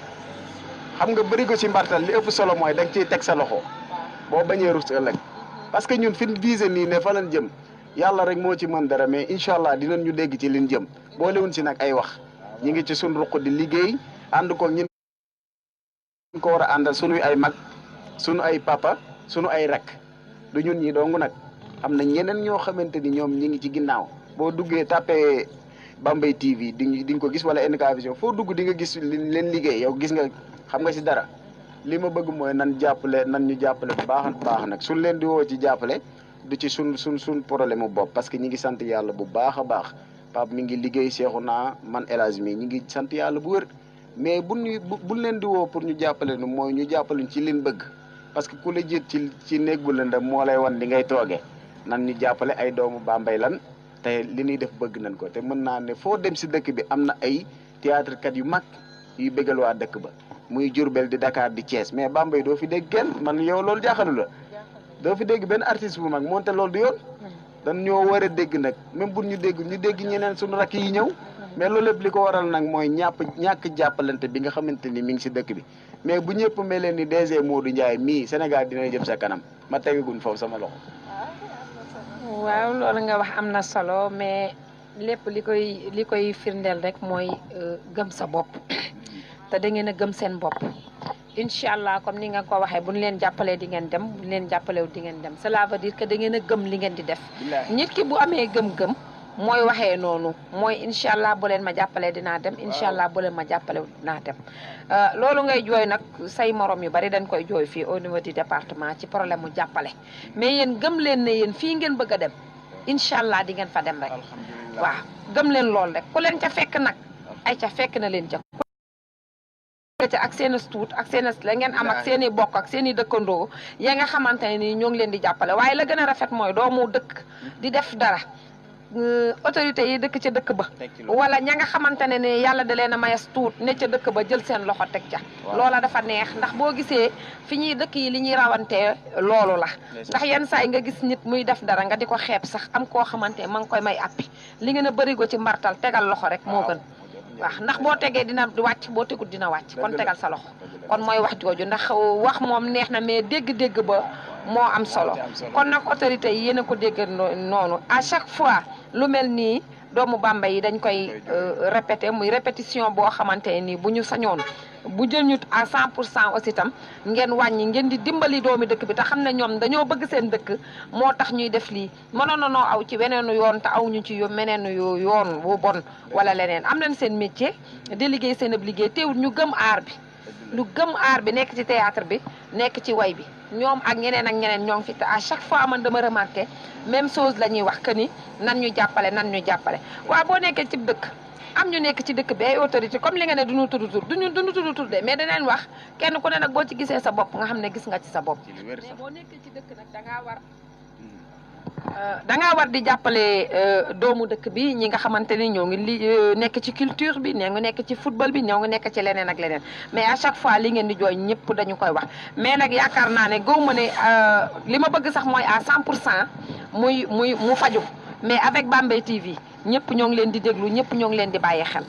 [SPEAKER 8] xam nga bëri ko ci mbartal li ëpp solo mooy da nga ciy teg sa loxo boo bañee rus ëllëg parce que ñun fi ñu visé nii ne fa lañ jëm yàlla rek moo ci mën dara mais incha allah dinañ ñu dégg ci liñ jëm boolewuñ si nag ay wax ñi ngi ci suñ ruq di liggéey ànd ko ñun ko war a àndal sunuy ay mag sunu ay papa sunu ay rak du ñun ñi dong nag am na ñeneen ñoo xamante ni ñoom ñi ngi ci ginnaaw boo duggee tapé Bambey TV di nga ko gis wala NK Vision foo dugg di nga gis leen liggéey yow gis nga xam nga si dara li ma bëgg mooy nan ñu jàppale bu baax baax nag suñ leen di woo ci jàppale du ci suñ problème mu bopp parce que ñi ngi sant yàlla bu baax a baax Pape mi ngi liggéey Cheikhouna man El Hadj mi ñi ngi sant yàlla bu wër mais buñ leen di woo pour ñu jàppale nu mooy ñu jàppale ci liñ bëgg parce que ku la jiit ci néeg bu lëndëm moo lay wan di ngay toogee nan ñu jàppale ay doomu Bambey lan te li ñuy def bëgg nañ ko te mën naa ne foo dem si dëkk bi am na ay théâtre kat yu mag yuy bëggal waa dëkk ba muy Diourbel di Dakar di Thiès mais Bambey doo fi dégg kenn man yow loolu jaaxalu la doo fi dégg benn artiste bu mag moonte loolu du yoon dañ ñoo war a dégg nag même bu ñu dégg ñeneen suñu rakk yi ñëw mais loolu lépp li ko waral nag mooy ñàkk jàppalante bi nga xamante ni mi ngi si dëkk bi mais bu ñëpp mel leen ni DG Modou Ndiaye mii Sénégal dina jëm sa kanam ma tegagun foofu sama loxo.
[SPEAKER 2] waaw loolu nga wax am na solo mais lépp li koy firndeel rek mooy gëm sa bopp te da ngeen a gëm seen bopp incha allah comme ni nga ko waxee bu ñu leen jàppalee di ngeen dem bu ñu leen jàppalewu di ngeen dem cela veut dire que da ngeen a gëm li ngeen di def. nit ki bu amee gëm-gëm mooy waxee noonu mooy incha allah bu leen ma jàppalee dinaa dem incha allah bu leen ma jàppalewu dinaa dem. loolu ngay jooy nag say morom yu bari dañ koy jooy fii au niveau du département ci problème mu jàppale mais yéen gëm leen ne yéen fii ngeen bëgg a dem incha allah di ngeen fa dem rek. waaw gëm leen lool rek ku leen ca fekk nag ay ca fekk na leen ca. ak seen tuut ak seen la ngeen am ak seen i bokk ak seen i dëkkandoo ya nga xamante ne nii ñoo ngi leen di jàppale waaye la gën a rafet mooy doomu dëkk di def dara autorité yi dëkk ca dëkk ba wala ña nga xamante ne ni yàlla da leen a mayas tuut ne ca dëkk ba jël seen loxo teg ca loola dafa neex ndax boo gisee fi ñuy dëkk yi li ñuy rawantee loolu la ndax yenn saa yi nga gis nit muy def dara nga di ko xeeb sax am koo xamante ma ngi koy may appi li ngeen a bëri ko ci mbartal tegal loxo rek moo gën waaw ndax boo tegee dina wàcc boo tegut dina wàcc kon tegal sa loxo kon mooy wax jooju ndax wax moom neex na mais dégg-dégg ba moo am solo kon nag autorité yi yéen a ko dégg noonu à chaque fois lu mel nii doomu Bambey yi dañ koy répété muy répétition boo xamante nii bu ñu sañoon bu jël ñu à 100% aussi tam ngeen wàññi ngeen di dimbali doomi dëkk bi te xam ne ñoom dañoo bëgg seen dëkk moo tax ñuy def lii mënoon na noo aw ci weneenu yoon te aw ñu ci meneenu yoon bu bon wala leneen am nañ seen métier di liggéey seen ab liggéey teewul ñu gëm aar bi lu gëm aar bi nekk ci théâtre bi nekk ci way bi ñoom ak ñeneen ñoo ngi fi te à chaque fois man dama remarqué même chose la ñuy wax que ni nan ñu jàppale waaw boo nekkee ci dëkk am ñu nekk ci dëkk bi ay autorité comme li nga ne duñu tudd tur duñu tudd tur de mais daneen wax kenn ku ne nag boo ci gisee sa bopp nga xam ne gis nga ci sa bopp mais boo nekkee ci dëkk nag dangaa war da ngaa war di jàppale doomu dëkk bi ñi nga xamante ni ñoo ngi nekk ci culture bi ñoo ngi nekk ci football bi ñoo ngi nekk ci leneen ak leneen mais à chaque fois li ngeen di jooy ñëpp dañu koy wax mais nag yaakaar naa ne gaw ma ne li ma bëgg sax mooy à 100% mu faju mais avec Bambey TV ñëpp ñoo ngi leen di déglu ñëpp ñoo ngi leen di bàyyi xel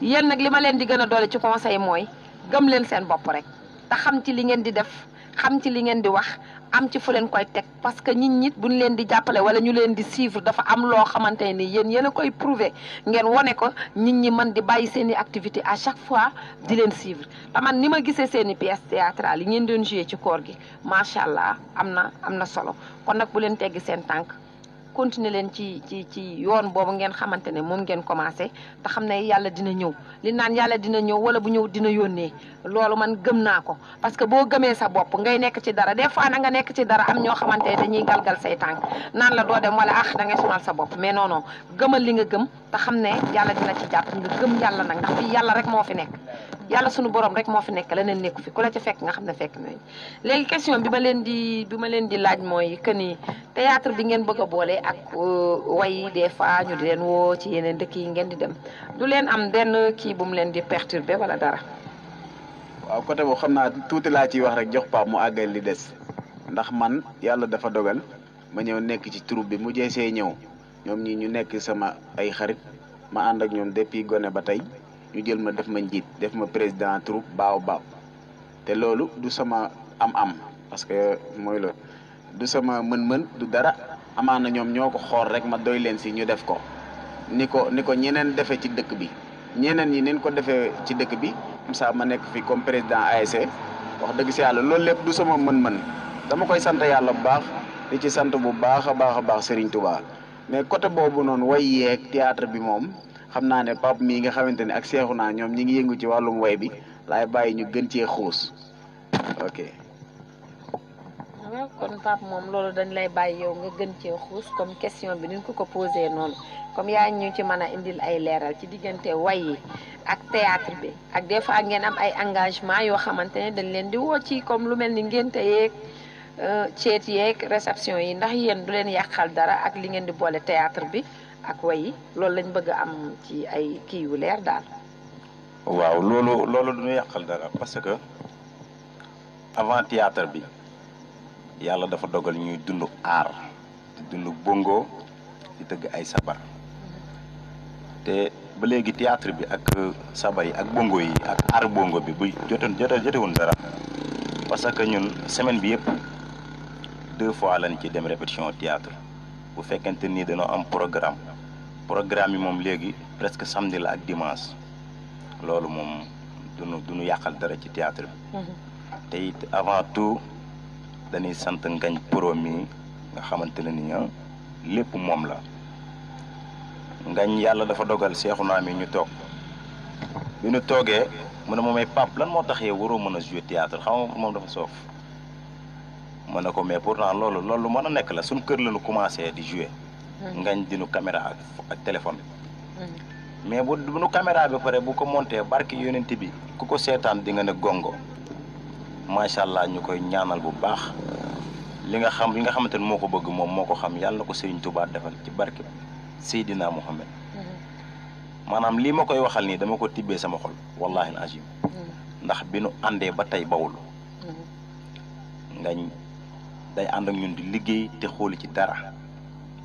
[SPEAKER 2] yéen nag li ma leen di gën a doole ci conseil mooy gëm leen seen bopp rek te xam ci li ngeen di def xam ci li ngeen di wax am ci fu leen koy teg parce que nit buñ leen di jàppale wala ñu leen di suivre dafa am loo xamante ne yéen a koy prouver ngeen wone ko nit ñi mën di bàyyi seen i activité à chaque fois di leen suivre te man ni ma gisee seen i pièces théâtrales yi ngeen doon joué ci koor gi macha allah am na solo kon nag bu leen teggi seen tànk continuer leen ci yoon boobu ngeen xamante ne moom ngeen commencé te xam ne yàlla dina ñëw li naan yàlla dina ñëw wala bu ñëw dina yónnee loolu man gëm naa ko parce que boo gëmee sa bopp ngay nekk ci dara des fois na nga nekk ci dara am ñoo xamante ne dañuy galgal say tànk naan la doo dem wala da ngay sonal sa bopp mais non gëmal li nga gëm te xam ne yàlla dina ci jàpp nga gëm yàlla nag ndax fii yàlla rek moo fi nekk yàlla sunu borom rek moo fi nekk leneen nekku fi ku la ca fekk nga xam ne fekk nañ léegi question bi ma leen di laaj mooy que ni théâtre bi ngeen bëgg a boole ak way des fois ñu di leen woo ci yeneen dëkk yi ngeen di dem du leen am benn kii bu mu leen di perturber wala dara.
[SPEAKER 8] waaw côté boobu xam naa tuuti laa ciy wax rek jox Pape mu àggal li des ndax man yàlla dafa dogal ma ñëw nekk ci troupe bi mu jeesee ñëw ñoom ñi ñu nekk sama ay xarit ma ànd ak ñoom depuis gone ba tey ñu jël ma def ma njiit def ma président troupe baaw te loolu du sama am-am parce que mooy loolu du sama mën-mën du dara amaana ñoom ñoo ko xool rek ma doy leen si ñu def ko ni ko ñeneen defee ci dëkk bi ñeneen ñi neen ko defee ci dëkk bi comme ça ma nekk fi comme président ASC wax dëgg si yàlla loolu lépp du sama mën-mën dama koy sant yàlla bu baax di ci sant bu baax a baax Serigne Touba mais côté boobu noonu way yeeg théâtre bi moom xam naa ne Pape mii nga xamante ne ak seexu naa ñoom ñi ngi yëngu ci wàllum way bi laay bàyyi ñu gën cee xuus ok.
[SPEAKER 2] waaw kon Pape moom loolu dañ lay bàyyi yow nga gën cee xuus comme question bi ni ñu ko posé noonu comme yaa ñu ci mën a indil ay leeral ci diggante way yi ak théâtre bi ak des fois ngeen am ay engagement yoo xamante ne dañ leen di woo ci comme lu mel ni ngénte yeeg ceet yeeg réception yi ndax yéen du leen yàqal dara ak li ngeen di boole théâtre bi ak way yi loolu lañ bëgg a am ci ay kii yu leer daal.
[SPEAKER 6] waaw loolu du ñu yàqal dara parce que avant théâtre bi yàlla dafa dogal ñuy dund aar di dund bongo di tëgg ay sabar te ba léegi théâtre bi ak sabar yi ak bongo yi ak aar bongo bi bu jotewun dara parce que ñun semaine bi yëpp 2 fois lañ ci dem répétition théâtre bu fekkente nii dañoo am programme yi moom léegi presque samedi la ak dimanche loolu moom duñu yàqal dara ci théâtre bi te it avant tout dañuy sant Ngañ Pro mi nga xamante ne ni lépp moom la Ngañ yàlla dafa dogal seexu naa mi ñu toog bi ñu toogee mu ne ma may Pape lan moo tax yow waroo mën a jouer théâtre xam nga moom dafa soof ma ne ko mais pourtant loolu mën a nekk la suñu kër la ñu commencé di jouer Ngañ dinu caméra ak téléphone mais bu nu caméra bi pare bu ko monté barki yonent bi ku ko seetaan di nga ne gongo macha allah ñu koy ñaanal bu baax li nga xamante ne moo ko bëgg moom moo ko xam yàlla na ko Serigne Touba defal ci barke Seydina Mohamed maanaam lii ma koy waxal nii dama ko tibbee sama xol wallahi azim ndax bi nu àndee ba tey bawul Ngañ day ànd ak ñun di liggéey te xooli ci dara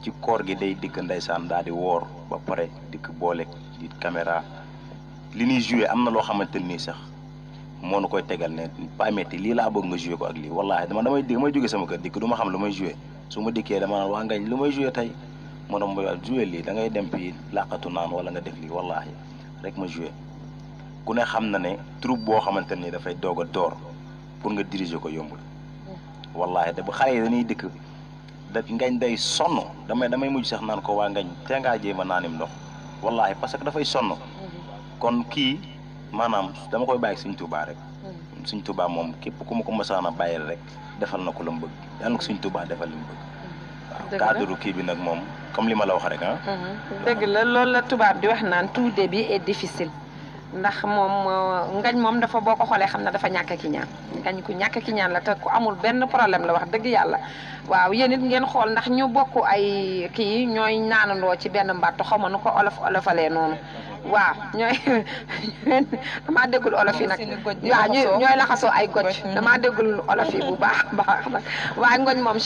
[SPEAKER 6] ci koor gi day dikk ndeysaan daal di woor ba pare dikk boole di caméra li ñuy joué am na loo xamante nii sax moo nu koy tegal ne pas metti lii laa bëgg nga joué ko ak lii wallahi damay jóge sama kër dikk du ma xam lu may joué su ma dikkee dama naan waa Ngañ lu may joué tey moo tax ma joué lii da ngay dem fii làqatu naan wala nga def lii wallahi rek ma joué ku ne xam na ne troupe boo xamante ni dafay doog a door pour nga diriger ko yombul wallahi te bu xale yi dañuy dikk da Ngañ day sonn damay mujj sax naan ko waa Ngañ tee ngaa jéem a naanim ndox wallahi parce que dafay sonn kon kii maanaam dama koy bàyyi Sëñ Tuubaa rek Sëñ Tuubaa moom képp ku ma ko mësaan a bàyyil rek defal na ko la mu bëgg yàlla na ko Sëñ Tuubaa defal li mu bëgg waaw cadre kii bi nag moom comme li ma la wax rek
[SPEAKER 2] dëgg la loolu la tubaab di wax naan tout début est difficile ndax moom ngañ moom dafa boo ko xoolee xam ne dafa ñàkk ki ñaan ngañ ku ñàkk ki ñaan la te ku amul benn problème la wax dëgg yàlla waaw yéen it ngeen xool ndax ñu bokk ay kii ñooy naanandoo ci benn mbattu xaw ma nu ko olofalee noonu waaw ñooy damaa déggul olof yi nag waaw ñooy laxasoo ay goj damaa déggul olof yi bu baax baax nag waaye ngoñ moom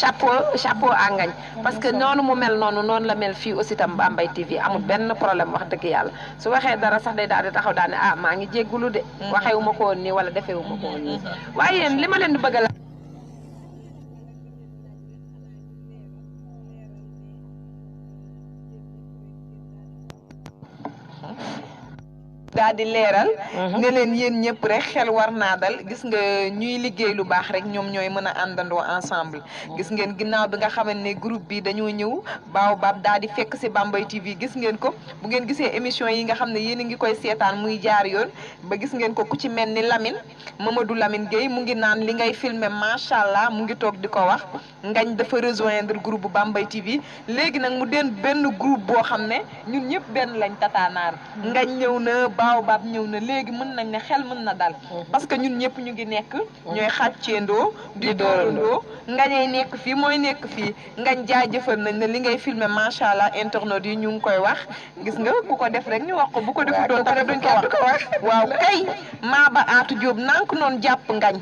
[SPEAKER 2] chapeau à ngañ parce que noonu mu mel noonu la mel fii aussi tam Bambey TV amul benn problème wax dëgg yàlla su waxee dara sax day daal di taxaw daal ne ah maa ngi jéggulu de waxewu ma ko woon nii wala defewu ma ko woon nii waaye yéen li ma leen di bëgg la
[SPEAKER 1] daal di leeral ne leen yéen ñëpp rek xel war naa dal gis nga ñuy liggéey lu baax rek ñoom ñooy mën a àndandoo ensemble gis ngeen ginnaaw bi nga xamante ne groupe bi dañoo ñëw Baobab daal di fekk si Bambey TV gis ngeen ko bu ngeen gisee émission yi nga xam ne yéen a ngi koy seetaan muy jaar yoon ba gis ngeen ko ku ci mel ni Lamine Mamadou Lamine Gueye mu ngi naan li ngay filmer macha allah mu ngi toog di ko wax ngañ dafa rejoindre groupe bu Bambey TV léegi nag mu den benn groupe boo xam ne ñun ñëpp benn lañ tataanaar ngañ ñëw na Baobab ñëw na léegi mën nañ ne xel mën na dal parce que ñun ñëpp ñu ngi nekk ñooy xàcceendoo di doorandoo ngañay nekk fii mooy nekk fii ngañ jaajëfal nañ ne li ngay filmer macha allah internet yi ñu ngi koy wax gis nga ku ko def rek ñu wax ko bu ko defu doon tamit duñ ko wax waaw kay maa ba aatu Jóob nank noonu jàpp ngañ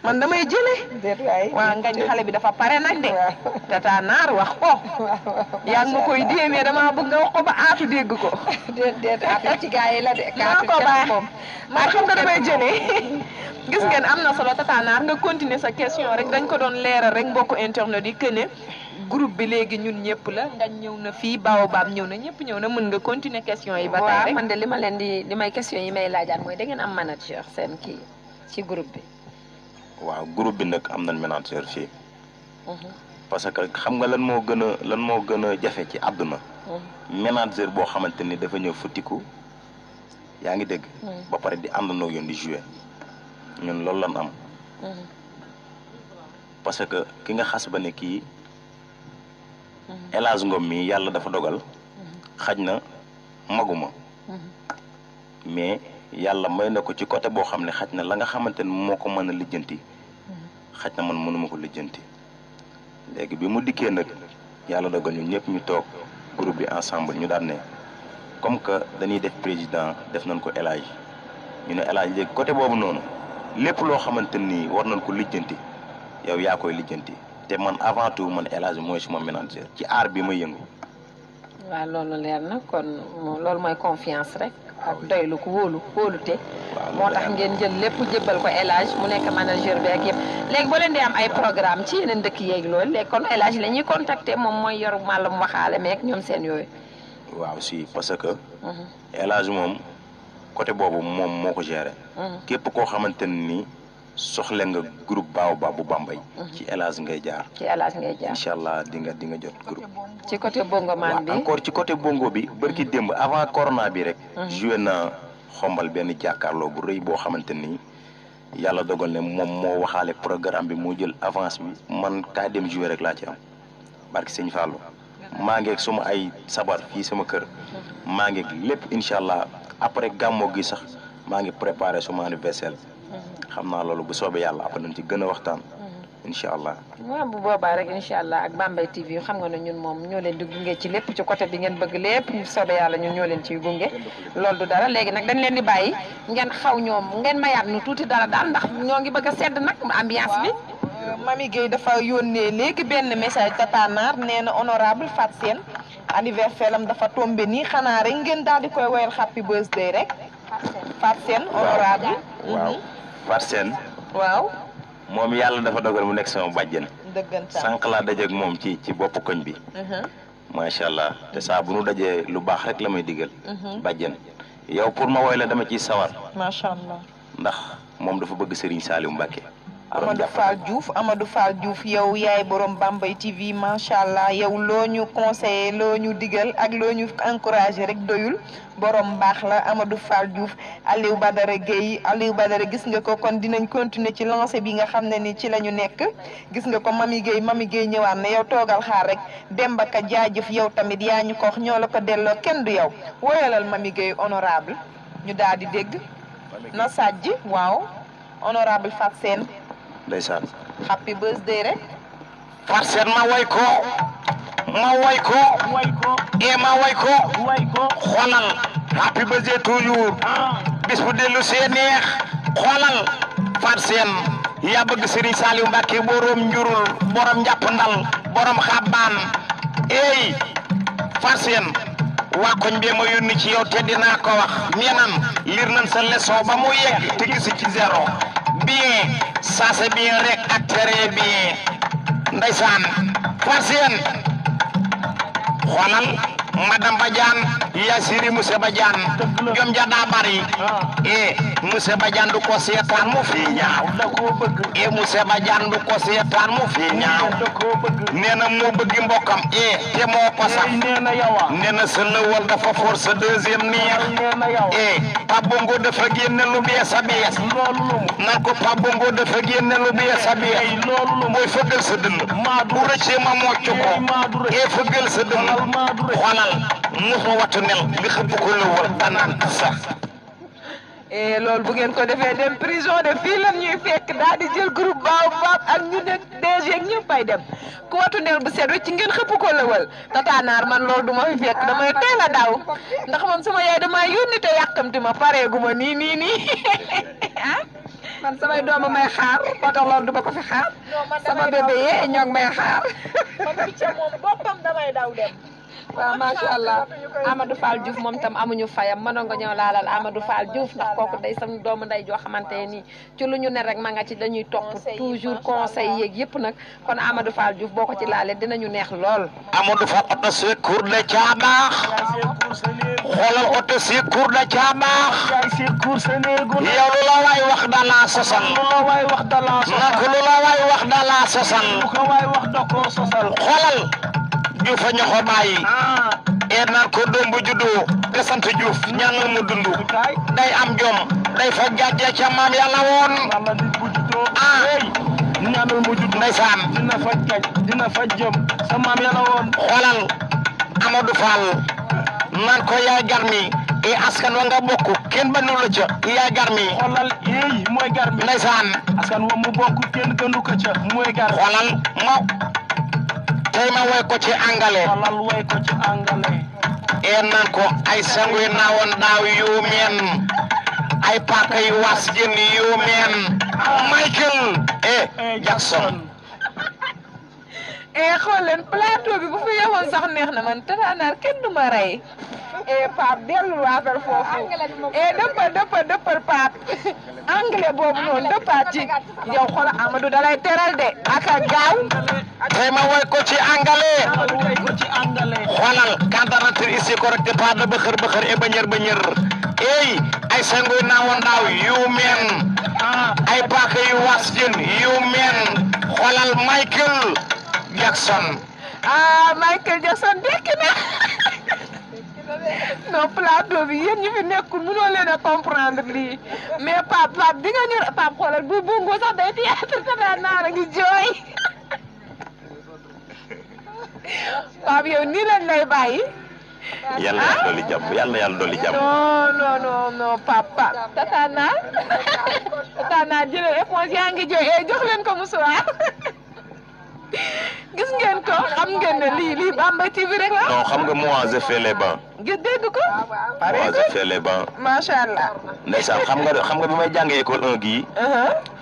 [SPEAKER 1] man damay jëlee waaw ngañ xale bi dafa pare nag de tata naar wax ko yaa ngi ma koy déemee dama bëgg nga wax ko ba aatu dégg ko
[SPEAKER 2] déet aatu ci gaa yi la de
[SPEAKER 1] maa ko baax maa xam nga damay jëlee gis ngeen am na solo tata naar nga continuer sa question rek dañ ko doon leeral rek mbokku internet yi que ne groupe bi léegi ñun ñëpp la ngañ ñëw na fii Baobab ñëw na ñëpp ñëw na mën nga continuer question yi ba tey rek
[SPEAKER 2] man de li ma leen di li may question yi may laajaat mooy da ngeen am manager seen kii ci groupe bi
[SPEAKER 6] waaw groupe bi nag am nañ manager fii parce que xam nga lan moo gën a jafe ci àdduna manager boo xamante ni dafa ñëw futtiku yaa ngi dégg ba pare di àndandoo yoon di jouer ñun loolu lan am parce que ki nga xas ba ne kii El Hadj Ngom mi yàlla dafa dogal xaj na maguma mais yàlla may na ko ci côté boo xam ne xaj na la nga xamante ne moo ko mën a lijjanti xaj na man mënuma ko lijjanti léegi bi mu dikkee nag yàlla dogal ñun ñëpp ñu toog groupe bi ensemble ñu daan ne comme que dañuy def président def nañ ko El Hadj ñu ne El Hadj léegi côté boobu noonu lépp loo xamante ni war nañ ko lijjanti yow yaa koy lijjanti te man avant tout man El Hadj mooy suma manager ci aar bi may yëngu.
[SPEAKER 2] waaw loolu leer na kon loolu mooy confiance rek ak doylu ko wóolute moo tax ngeen jël lépp jébbal ko El Hadj mu nekk manager bi ak yëpp léegi boo leen di am ay programme ci yeneen dëkk yeeg loolu léegi kon El Hadj la ñuy contacter moom mooy yor màllum waxaale meeg ñoom seen yooyu
[SPEAKER 6] waaw si parce que El Hadj moom côté boobu moom moo ko géré képp koo xamante ni soxla nga groupe Baobab bu Bambey ci El Hadj ngay jaar incha allah di nga jot groupe
[SPEAKER 2] ci côté bongo man bi
[SPEAKER 6] encore ci côté bongo bi bërki démb avant corona bi rek joué na xombal benn jàkkaarloo bu rëy boo xamante ni yàlla dogal ne moom moo waxaale programme bi moo jël avance bi man kaay dem joué rek laa ci am barki sëñ Fallou maa ngeeg suma ay sabar fii sama kër maa ngeeg lépp incha allah après gàmmo gi sax maa ngi préparé suma anniversaire xam naa loolu bu soobee yàlla après nañ ci gën a waxtaan incha allah.
[SPEAKER 2] waaw bu boobaa rek incha allah ak Bambey TV xam nga ne ñun moom ñoo leen di gunge ci lépp ci côté bi ngeen bëgg lépp bu soobee yàlla ñun ñoo leen ciy gunge loolu du dara léegi nag dañ leen di bàyyi ngeen xaw ñoom ngeen mayaat nu tuuti dara daal ndax ñoo ngi bëgg a sedd nag ambiance bi.
[SPEAKER 1] Mami Gueye dafa yónnee léegi benn message Tata Nar nee na honorable Fat Sène anniversaire am dafa tombé nii xanaa rek ngeen daal di koy woyal happy birthday rek Fat Sène honorable
[SPEAKER 6] waaw Fat Sène
[SPEAKER 1] waaw
[SPEAKER 6] moom yàlla dafa dogal mu nekk sama bàjjen
[SPEAKER 1] dëggantaan
[SPEAKER 6] sànq laa dajeeg moom ci bopp koñ bi macha allah te saa bu nu dajee lu baax rek la may digal bàjjen yow pour ma woy la dama ciy sawar
[SPEAKER 1] macha allah
[SPEAKER 6] ndax moom dafa bëgg Serigne Saliou Mbacké
[SPEAKER 1] Amadou Fall Diouf yow yaay borom Bambey TV macha allah yow loo ñu conseillé loo ñu digal ak loo ñu encouragé rek doyul borom baax la Amadou Fall Diouf Aliou Badara gis nga ko kon dinañ continuer ci lancé bi nga xam ne ni ci la ñu nekk gis nga ko Mami Gueye ñëwaat na yow toogal xaar rek Demba Ka jaajëf yow tamit yaa ñu ko wax ñoo la ko delloo kenn du yow woyalal Mami Gueye honorable ñu daal di dégg na sàjji waaw honorable Fat Sène
[SPEAKER 6] ndeysaan
[SPEAKER 1] happy birthday rek
[SPEAKER 5] Fat Sène ma way ko ma way ko xoolal happy birthday toujours bis bu dellu see neex xoolal Fat Sène yaa bëgg Serigne Saliou Mbacké borom njurul borom njàpp ndal borom xabbaan ey Fat Sène waa koñ bee ma yónni ci yow te dinaa ko wax nee nan lire nañ sa leçon ba mu yegg te gisi ci zéro bien ça c'est bien rek ak très bien ndeysaan Fat Sène xoolal madame Badiane yaa siri monsieur Badiane jom ja daa bari monsieur Badiane du ko seetaan mu fi ñaaw monsieur Badiane du ko seetaan mu fi ñaaw nee na moo bëgg mbokkam te moo ko sax nee na sa lëwal dafa for sa deuxième neex Pape Bongo dafa génne lu bees a bees nan ko Pape Bongo dafa génne lu bees a bees mooy fëggal sa dënn bu rëccee ma mocc ko fëggal sa dënn xoolal musu wattu nel li xëpp ko lëwal danaan sax
[SPEAKER 1] loolu bu ngeen ko defee dem prison de fii lan ñuy fekk daal di jël groupe Baobab ak ñu ne DG ak ñëpp ay dem ku watu nel bu set ci ngeen xëpp ko lëwal Tata Naar man loolu du ma fi fekk damay teel a daw ndax man sama yaay damaa yónni te yàkkamti ma pareegu ma nii man samay doom may xaar ba tax loolu du ma ko fi xaar sama bébé yee ñoo ngi may xaar man picc moom boppam damay daw dem waaw macha allah Amadou Fall Diouf moom tam amuñu fayam mënoon nga ñëw laalal Amadou Fall Diouf ndax kooku day sama doomu nday joo xamante nii ci lu ñu ne rek ma nga ci dañuy topp toujours conseil yeeg yëpp nag kon Amadou Fall Diouf boo ko ci laalee dinañu neex lool.
[SPEAKER 5] Amadou Fall oto secours de caabaax xoolal oto secours de caabaax yow lu la waay wax da laa sosal nak lu la waay wax da laa sosal xoolal Diouf a ñoxo bàyyi naan ko doom bu juddoo te sant Diouf ñaanal mu dund day am jom day fa jàjjee ca maam yàlla woon ñaanal mu judd ndeysaan dina fa jom sa maam yàlla woon xoolal Amadou Fall naan ko yaay garmi askan wa nga bokk kenn ba nu la ca yaay garmi xoolal mooy garmi ndeysaan askan wa mu bokk kenn gënu ko ca mooy garmi xoolal tey ma woy ko ci angale naan ko ay sangu yi naawoon daaw yu meen ay paaka yu was jën yu meen Michael Jackson
[SPEAKER 1] xool leen plateau bi bu fi yemoon sax neex na man Tata Naar kenn du ma rey Pape dellu waatal foofu dëppal Pape anglais boobu noonu dëppaat ci yow xool Amadou dalay teral de aka gaaw
[SPEAKER 5] tey ma woy ko ci angale xoolal cantarantir ici correcte pas de bëxër e bañër ay sangoy naawoon daaw yu meen ay paaka yu was jën yu meen xoolal Michael Jackson
[SPEAKER 1] Michael Jackson dekki na non plateau bi yéen ñu fi nekkul mënoo leen a comprendre lii mais Pape di nga ñu Pape xoolal bu Bongo sax day théâtre Tata Naar a ngi jooy Pape yow nii lañ lay bàyyi
[SPEAKER 6] yàlla yàlla dolli jàmm yàlla dolli jàmm
[SPEAKER 1] non Pape Tata Naar jëlee éponge yaa ngi jooy jox leen ko musuwaar gis ngeen ko xam ngeen ne lii Bambey TV rek la.
[SPEAKER 6] non xam nga moi je fais les bancs.
[SPEAKER 1] nga dégg ko.
[SPEAKER 6] moi je fais les bancs.
[SPEAKER 1] macha allah.
[SPEAKER 6] ndeysaan xam nga bi may jàngee école 1 gii.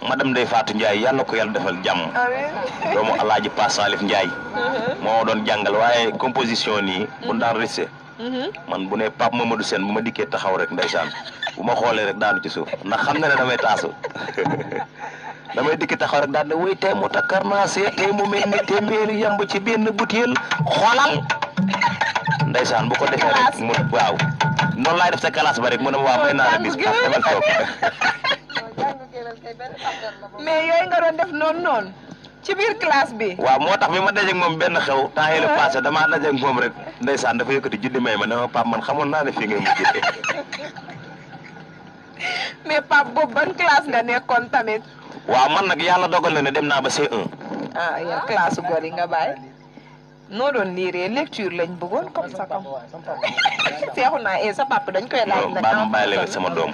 [SPEAKER 6] madame Ndeye Fatou Ndiaye yal na ko yàlla defal jàmm.
[SPEAKER 1] amiin
[SPEAKER 6] doomu Alaaji Pa Salif Ndiaye. moo doon jàngal waaye composition nii. bu daan resté. man bu ne Pape Mamadou Sène bu ma dikkee taxaw rek ndeysaan bu ma xoolee rek daanu ci suuf ndax xam na ne damay taasu. damay dikki taxaw rek daal ne woy tey mu takkar naa see tey mu mel ni téeméeri yamb ci benn butéel xoolal ndeysaan bu ko defee rek mu waaw noonu laay def sa classe ba rek mu ne ma waaw may naa la bis ba demal toog
[SPEAKER 1] mais yooyu nga doon def noonu ci biir classe bi.
[SPEAKER 6] waaw moo tax bi ma dajeeg moom benn xew temps yii la passé damaa dajeeg moom rek ndeysaan dafa yëkkati juddi may ma ne ma Pape man xamoon naa ne fii ngay mujjee.
[SPEAKER 1] mais Pape boobu ban classe nga nekkoon tamit.
[SPEAKER 6] waaw man nag yàlla dogal na ne dem naa ba C1.
[SPEAKER 1] yow classe góor yi nga bàyyi. noo doon liiree lecture lañ bëggoon comme ça comme seexu naa sa papa dañ koy laaj nag.
[SPEAKER 6] ba ma bàyyi la sama doom.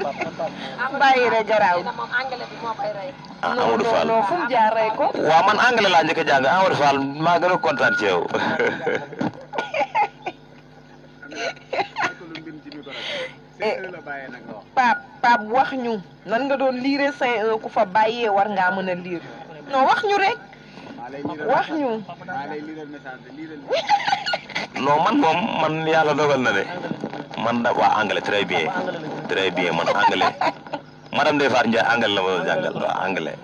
[SPEAKER 1] bàyyi rek garaaw.
[SPEAKER 6] ah Amadou Fall
[SPEAKER 1] non fu mu jaar rey ko.
[SPEAKER 6] waaw man anglais laa njëkk a jàng Amadou Fall maa gën a kontaan ci yow.
[SPEAKER 1] Pape wax ñu nan nga doon liire C1 ku fa bàyyee war ngaa mën a liir non wax ñu rek wax ñu.
[SPEAKER 6] non man yàlla dogal na de man da waa anglais très bien man anglais madame Ndeye Fatou Ndiaye anglais la ma jàngal waa anglais.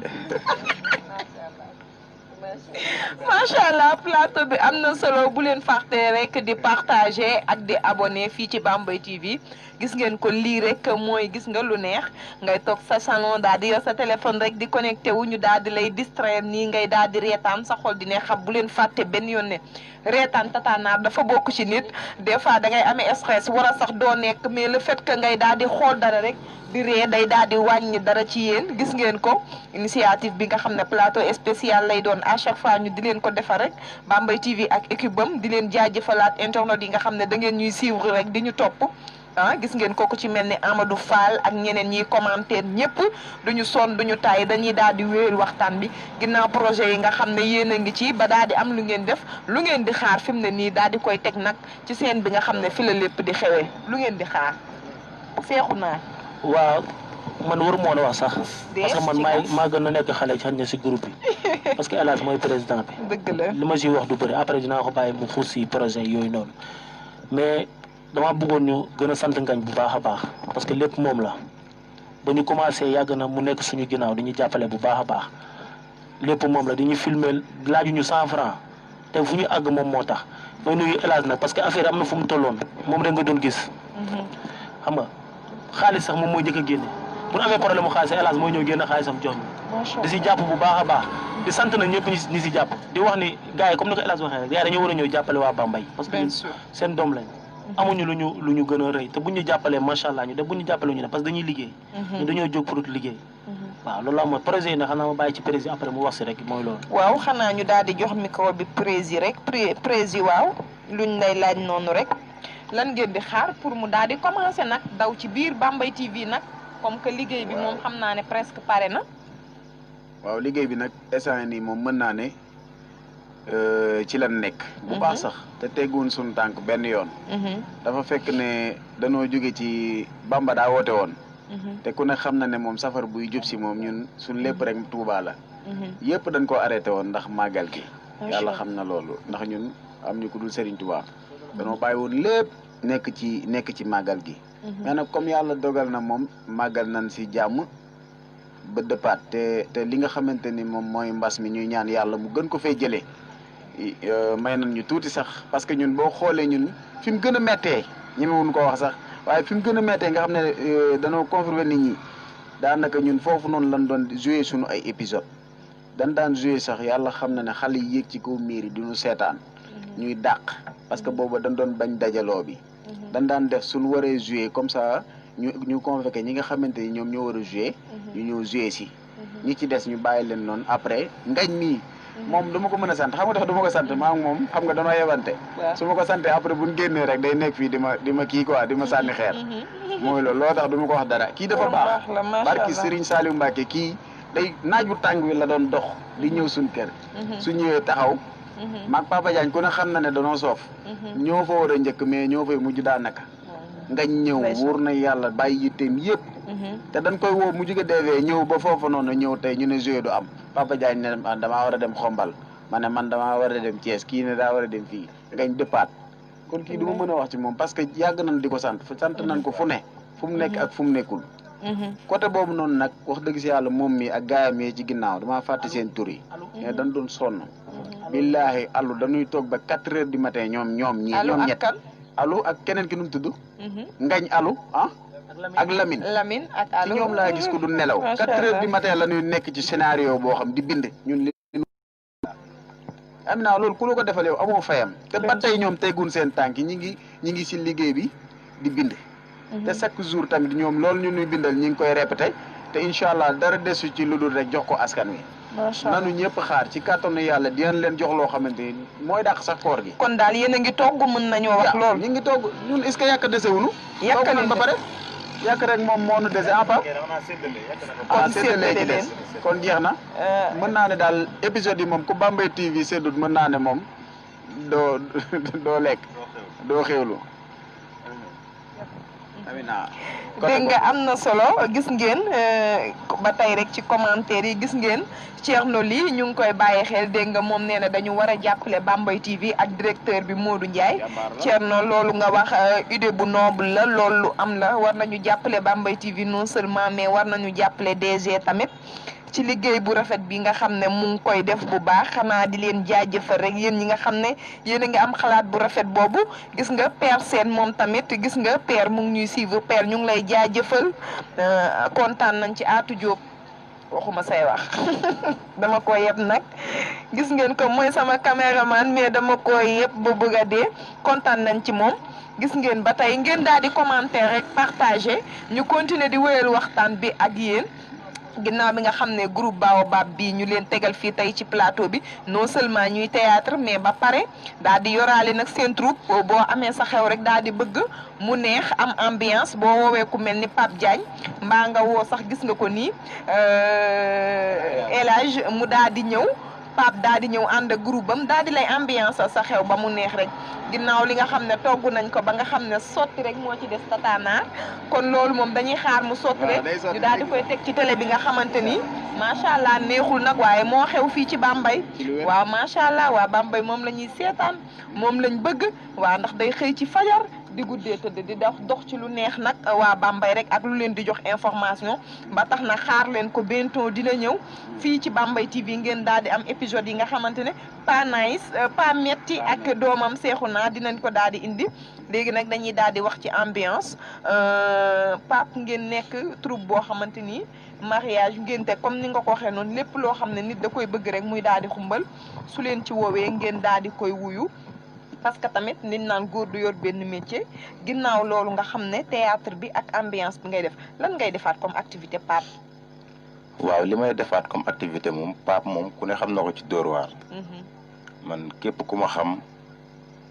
[SPEAKER 1] macha allah plateau bi am na solo bu leen fàtte rek di partager ak di abonné fii ci Bambey TV gis ngeen ko lii rek mooy gis nga lu neex ngay toog sa salon daal di yor sa téléphone rek di connecté wu ñu daal di lay distraire nii ngay daal di reetaan sa xol di ne xam bu leen fàtte benn yoon ne reetaan tataanaar dafa bokk ci nit des fois da ngay amee stress war a sax doo nekk mais le fait que ngay daal di xool dara rek di ree day daal di wàññi dara ci yéen gis ngeen ko initiative bi nga xam ne plateau spécial lay doon à chaque fois ñu di leen ko defar rek Bambey TV ak équipe bam di leen jaajëfalaat internet yi nga xam ne da ngeen ñuy suivre rek di ñu topp gis ngeen kooku ci mel ni Amadou Fall ak ñeneen ñiy commentaire ñëpp duñu sonn duñu taay dañuy daal di wéyal waxtaan bi ginnaaw projet yi nga xam ne yéen a ngi ci ba daal di am lu ngeen def lu ngeen di xaar fi mu ne nii daal di koy teg nag ci seen bi nga xam ne fi la lépp di xewee lu ngeen di xaar seexu naa.
[SPEAKER 7] waaw man waru moo wax sax parce que man maa gën a nekk xale ci xëy si groupe bi parce que El Hadj mooy président bi.
[SPEAKER 1] dëgg la
[SPEAKER 7] li ma siy wax du bëri après dinaa ko bàyyi mu xuus si projet yooyu noonu mais dama bëggoon ñu gën a sant ngañ bu baax a baax parce que lépp moom la ba ñu commencé yàgg na mu nekk suñu ginnaaw di ñu jàppale bu baax a baax lépp moom la di ñu filmer laajuñu 100 francs te fu ñu àgg moom moo tax mooy nuyu El Hadj nag parce que affaire am na fu mu tolloon moom rek nga doon gis. xam nga xaalis sax moom mooy njëkk a génne bu ñu amee problème mu xaalis El Hadj mooy ñëw génne xaalisam jox ñu. di si jàpp bu baax a baax di sant na ñëpp ñi si jàpp di wax ni gars yi comme ni ko El Hadj waxee rek gars yi dañoo war a ñëw jàppale waa Bambey parce que seen doom lañ. amuñu lu ñu gën a rëy te bu ñu jàppalee macha allah ñu def bu ñu jàppalee ñu def parce que dañuy liggéey. ñu dañoo jóg pour liggéey. waaw loolu la mooy projet yi nag xanaa ma bàyyi ci président après mu wax si rek mooy loolu.
[SPEAKER 1] waaw xanaa ñu daal di jox micro bi président rek président waaw luñ lay laaj noonu rek lan ngeen di xaar pour mu daal di commencer nag daw ci biir Bambey TV nag comme que liggéey bi moom xam naa ne presque pare na.
[SPEAKER 8] waaw liggéey bi nag instant nii moom mën naa ne ci lan nekk. bu baax sax te tegguwoon suñu tànk benn yoon. dafa fekk ne danoo jóge ci Bamba daa woote woon. te ku ne xam na ne moom safar buy jub si moom ñun suñ lépp rek Tuubaa la. yëpp dañ koo arrêté woon ndax màggal gi. yàlla xam na loolu ndax ñun am ñu ko dul Serigne Touba. danoo bàyyi woon lépp nekk ci màggal gi. mais nag comme yàlla dogal na moom màggal nañ si jàmm ba dëppaat te li nga xamante ni moom mooy mbas mi ñuy ñaan yàlla mu gën ko fay jëlee. may nañ ñu tuuti sax parce que ñun boo xoolee ñun fi mu gën a méttee ñemewuñ ko wax sax waaye fi mu gën a méttee nga xam ne danoo confirmer nit ñi daanaka ñun foofu noonu lañ doon jouer suñu ay épisode daan jouer sax yàlla xam na ne xale yi yéeg ci kaw miir yi duñu seetaan ñuy dàq parce que booba dañ doon bañ dajaloo bi daan def suñu waree jouer comme ça ñu convoqué ñi nga xamante ni ñoom ñoo war a jouer ñu ñëw jouer si ñi ci des ñu bàyyi leen noonu après ngañ mii moom dama ko mën a sant xam nga tax dama ko sant maa ngi moom xam nga danoo yebante su ma ko santee après buñ génnee rek day nekk fii di ma kii quoi di ma sànni xeer mooy loolu loo tax dama ko wax dara kii dafa baax barki Serigne Saliou Mbacke kii day naaj bu tàng wi la doon dox di ñëw suñ kër su ñëwee taxaw maag Papa Diagne ku ne xam na ne danoo soof ñoo fa war a njëkk mais ñoo fay mujj daanaka ngañ ñëw wóor na yàlla bàyyi yitteem yëpp te dañ koy woo mu jóge DV ñëw ba foofu noonu ñëw tey ñu ne joué du am Papa Diagne ne damaa war a dem xombal ma ne man damaa war a dem Thiès kii ne daa war a dem fii ngañ dëppaat kon kii du ma mën a wax ci moom parce que yàgg nañ di ko sant nañ ko fu ne fu mu nekk ak fu mu nekkul côté boobu noonu nag wax dëgg si yàlla moom mi ak gaayam yi ci ginnaaw damaa fàtte seen tur yi mais dañ doon sonn billaahi allu dañuy toog ba 4 heures du matin ñoom ñett allo ak keneen ki nu mu tudd ngañ allo ak Lamine
[SPEAKER 1] ak allo
[SPEAKER 8] ci ñoom laa gis ko du nelaw 4 heures du matin la ñuy nekk ci scénario boo xam di bind ñun li am naa loolu ku la ko defal yow amoo fayam te ba tey ñoom teggun seen tànk ñi ngi si liggéey bi di bind te chaque jour tamit ñoom loolu ñu ñuy bindal ñi ngi koy répété te incha allah dara desu ci lu dul rek jox ko askan wi
[SPEAKER 1] macha allah
[SPEAKER 8] nanu ñëpp xaar ci kàttanu yàlla dinañ leen jox loo xamante ni mooy dàq sax koor gi.
[SPEAKER 1] kon daal yéen a ngi togg mën nañoo wax lool.
[SPEAKER 8] ñu ngi togg ñun est-ce que yàq dese wuñu.
[SPEAKER 1] yàq
[SPEAKER 8] nañ ba pare yàq rek moom moo nu dese en part.
[SPEAKER 1] kon
[SPEAKER 8] séddale ci des kon jeex na. mën naa ne daal épisode yi moom ku Bambey TV séddut mën naa ne moom doo lekk doo xewlu. amina
[SPEAKER 1] dégg nga am na solo gis ngeen ba tey rek ci commentaire yi gis ngeen Thierno Ly ñu ngi koy bàyyi xel dégg nga moom nee na dañu war a jàppale Bambey TV ak directeur bi Modou Ndiaye Thierno loolu nga wax idée bu noble la loolu lu am la war nañu jàppale Bambey TV non seulement mais war nañu jàppale DG tamit ci liggéey bu rafet bi nga xam ne mu ngi koy def bu baax xanaa di leen jaajëfal rek yéen ñi nga xam ne yéen a ngi am xalaat bu rafet boobu gis nga Père Sène moom tamit gis nga Père mu ngi ñuy suivre Père ñu ngi lay jaajëfal kontaan nañ ci Atou Diop waxuma say wax dama ko yeb nag gis ngeen ko mooy sama caméraman mais dama ko yeb ba bëgg a dee kontaan nañ ci moom gis ngeen ba tey ngeen daal di commenter rek partager ñu continuer di wéyal waxtaan bi ak yéen ginnaaw bi nga xam ne groupe Baobab bi ñu leen tegal fii tey ci plateau bi non seulement ñuy théâtre mais ba pare daal di yoraale nag seen troupe boo amee sa xew rek daal di bëgg mu neex am ambiance boo woowee ku mel ni Pape Diagne mbaa nga woo sax gis nga ko nii El Hadj mu daal di ñëw Pape daal di ñëw ànd ak groupe bam daal di lay ambiance sa xew ba mu neex rek ginnaaw li nga xam ne togg nañ ko ba nga xam ne sotti rek moo ci des tatanaar kon loolu moom dañuy xaar mu sotti rek ñu daal di koy teg ci télé bi nga xamante ni macha allah neexul nag waaye moo xew fii ci Bambey waaw macha allah waa Bambey moom la ñuy seetaan moom lañ bëgg waaw ndax day xëy ci fajar di guddee tëdd di dox ci lu neex nag waa Bambey rek ak lu leen di jox information ba tax na xaar leen ko bientôt dina ñëw fii ci Bambey TV ngeen daal di am épisode yi nga xamante ne pas nice pas metti ak doomam Seexuna dinañ ko daal di indi léegi nag dañuy daal di wax ci ambiance Pape ngeen nekk troupe boo xamante ni mariage ngénte comme ni nga ko waxee noonu lépp loo xam ne nit da koy bëgg rek muy daal di xumbal su leen ci woowee ngeen daal di koy wuyu parce que tamit nit naan góor du yor benn métier ginnaaw loolu nga xam ne théâtre bi ak ambiance bi ngay def lan ngay defaat comme activité Pape.
[SPEAKER 6] waaw li may defaat comme activité moom Pape moom ku ne xam na ko ci Dóor waar. man képp ku ma xam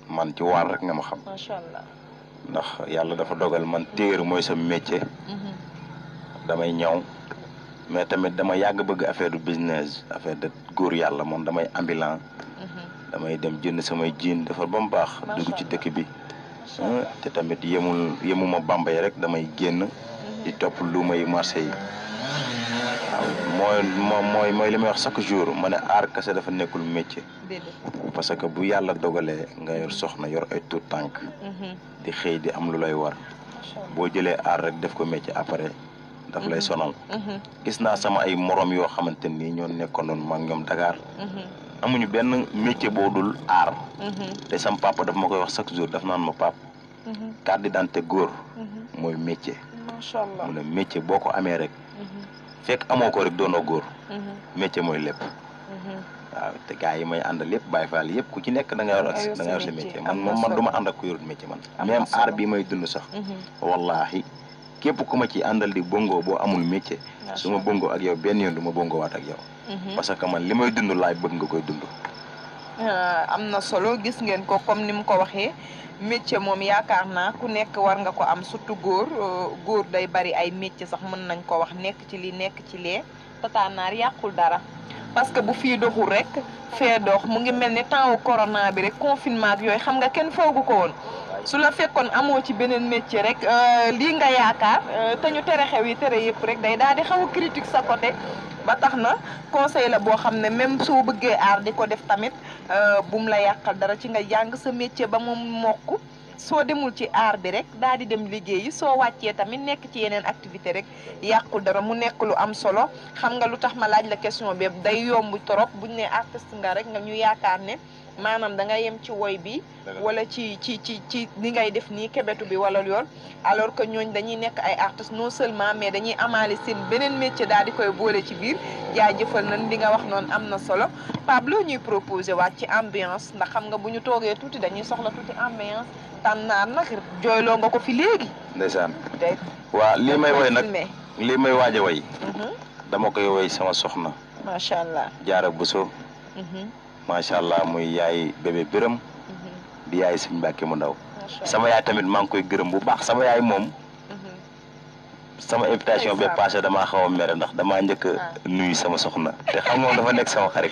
[SPEAKER 6] man ci waar rek nga ma xam.
[SPEAKER 1] macha allah.
[SPEAKER 6] ndax yàlla dafa dogal man téer mooy sa métier. damay ñëw mais tamit dama yàgg bëgg affaire du business affaire de góor yàlla moom damay ambulant. damay dem jënd samay jiin defar ba mu baax dugg ci dëkk bi te tamit yemuma Bambey rek damay génn di topp lu may marché yi waaw mooy li may wax chaque jour ma ne aar kese dafa nekkul métier parce que bu yàlla dogalee nga yor soxna yor ay tuut tànk di xëy di am lu lay war boo jëlee aar rek def ko métier après daf lay sonal gis naa sama ay morom yoo xamante nii ñoo nekkoon noonu ma ñoom Dakar amuñu benn métier boo dul aar te sam papa daf ma koy wax chaque jour daf naan ma pap carte d'identité góor mooy métier
[SPEAKER 1] macha allah
[SPEAKER 6] mu ne métier boo ko amee rek fekk amoo ko rek doonoo góor métier mooy lépp waaw te gars yi may àndal yëpp Baye Fall yëpp ku ci nekk da nga yor sa métier man du ma ànd ak ku yorut métier man même aar bi may dund sax wallahi képp ku ma ci àndal di bongo boo amul métier su ma bongo ak yow benn yoon du ma bongo waat ak yow parce que man li may dund laay bëgg nga koy dund
[SPEAKER 1] am na solo gis ngeen ko comme ni mu ko waxee métier moom yaakaar naa ku nekk war nga ko am surtout góor day bari ay métier sax mën nañ ko wax nekk ci li nekk ci lee tatanaar yàqul dara parce que bu fii doxul rek fee dox mu ngi mel ni temps corona bi rek confinement ak yooyu xam nga kenn foogu ko woon su la fekkoon amoo ci beneen métier rek lii nga yaakaar te ñu tere xew yi tere yëpp rek day daal di xaw a critique sa côté ba tax na conseil la boo xam ne même soo bëggee aar di ko def tamit bum la yàqal dara ci nga jàng sa métier ba mu mokk soo demul ci aar bi rek daal di dem liggéeyi soo wàccee tamit nekk ci yeneen activité rek yàqul dara mu nekk lu am solo xam nga lu tax ma laaj la question bi day yomb trop buñ ne artiste nga rek nga ñu yaakaar ne maanaam da nga yem ci woy bi wala ci ni ngay def nii kebetu bi wala yoon alors que ñooñ dañuy nekk ay artistes non seulement mais dañuy amaale seen beneen métier daal di koy boole ci biir jaajëfal nañ li nga wax noonu am na solo Pape loo ñuy proposé waat ci ambiance ndax xam nga bu ñu toogee tuuti dañuy soxla tuuti ambiance tànnaar nag jooyloo nga ko fi léegi
[SPEAKER 6] ndeysaan waa lii may woy nag lii may waaj a woy dama koy woy sama soxna
[SPEAKER 1] macha allah.
[SPEAKER 6] Jaara Buso macha allah muy yaay bébé Biram di yaay Sëñ Mbàkke mu ndaw sama yaay tamit maa ngi koy gërëm bu baax sama yaay moom sama invitation ba passé damaa xaw a mere ndax damaa njëkk a nuyu sama soxna te xam moom dafa nekk sama xarit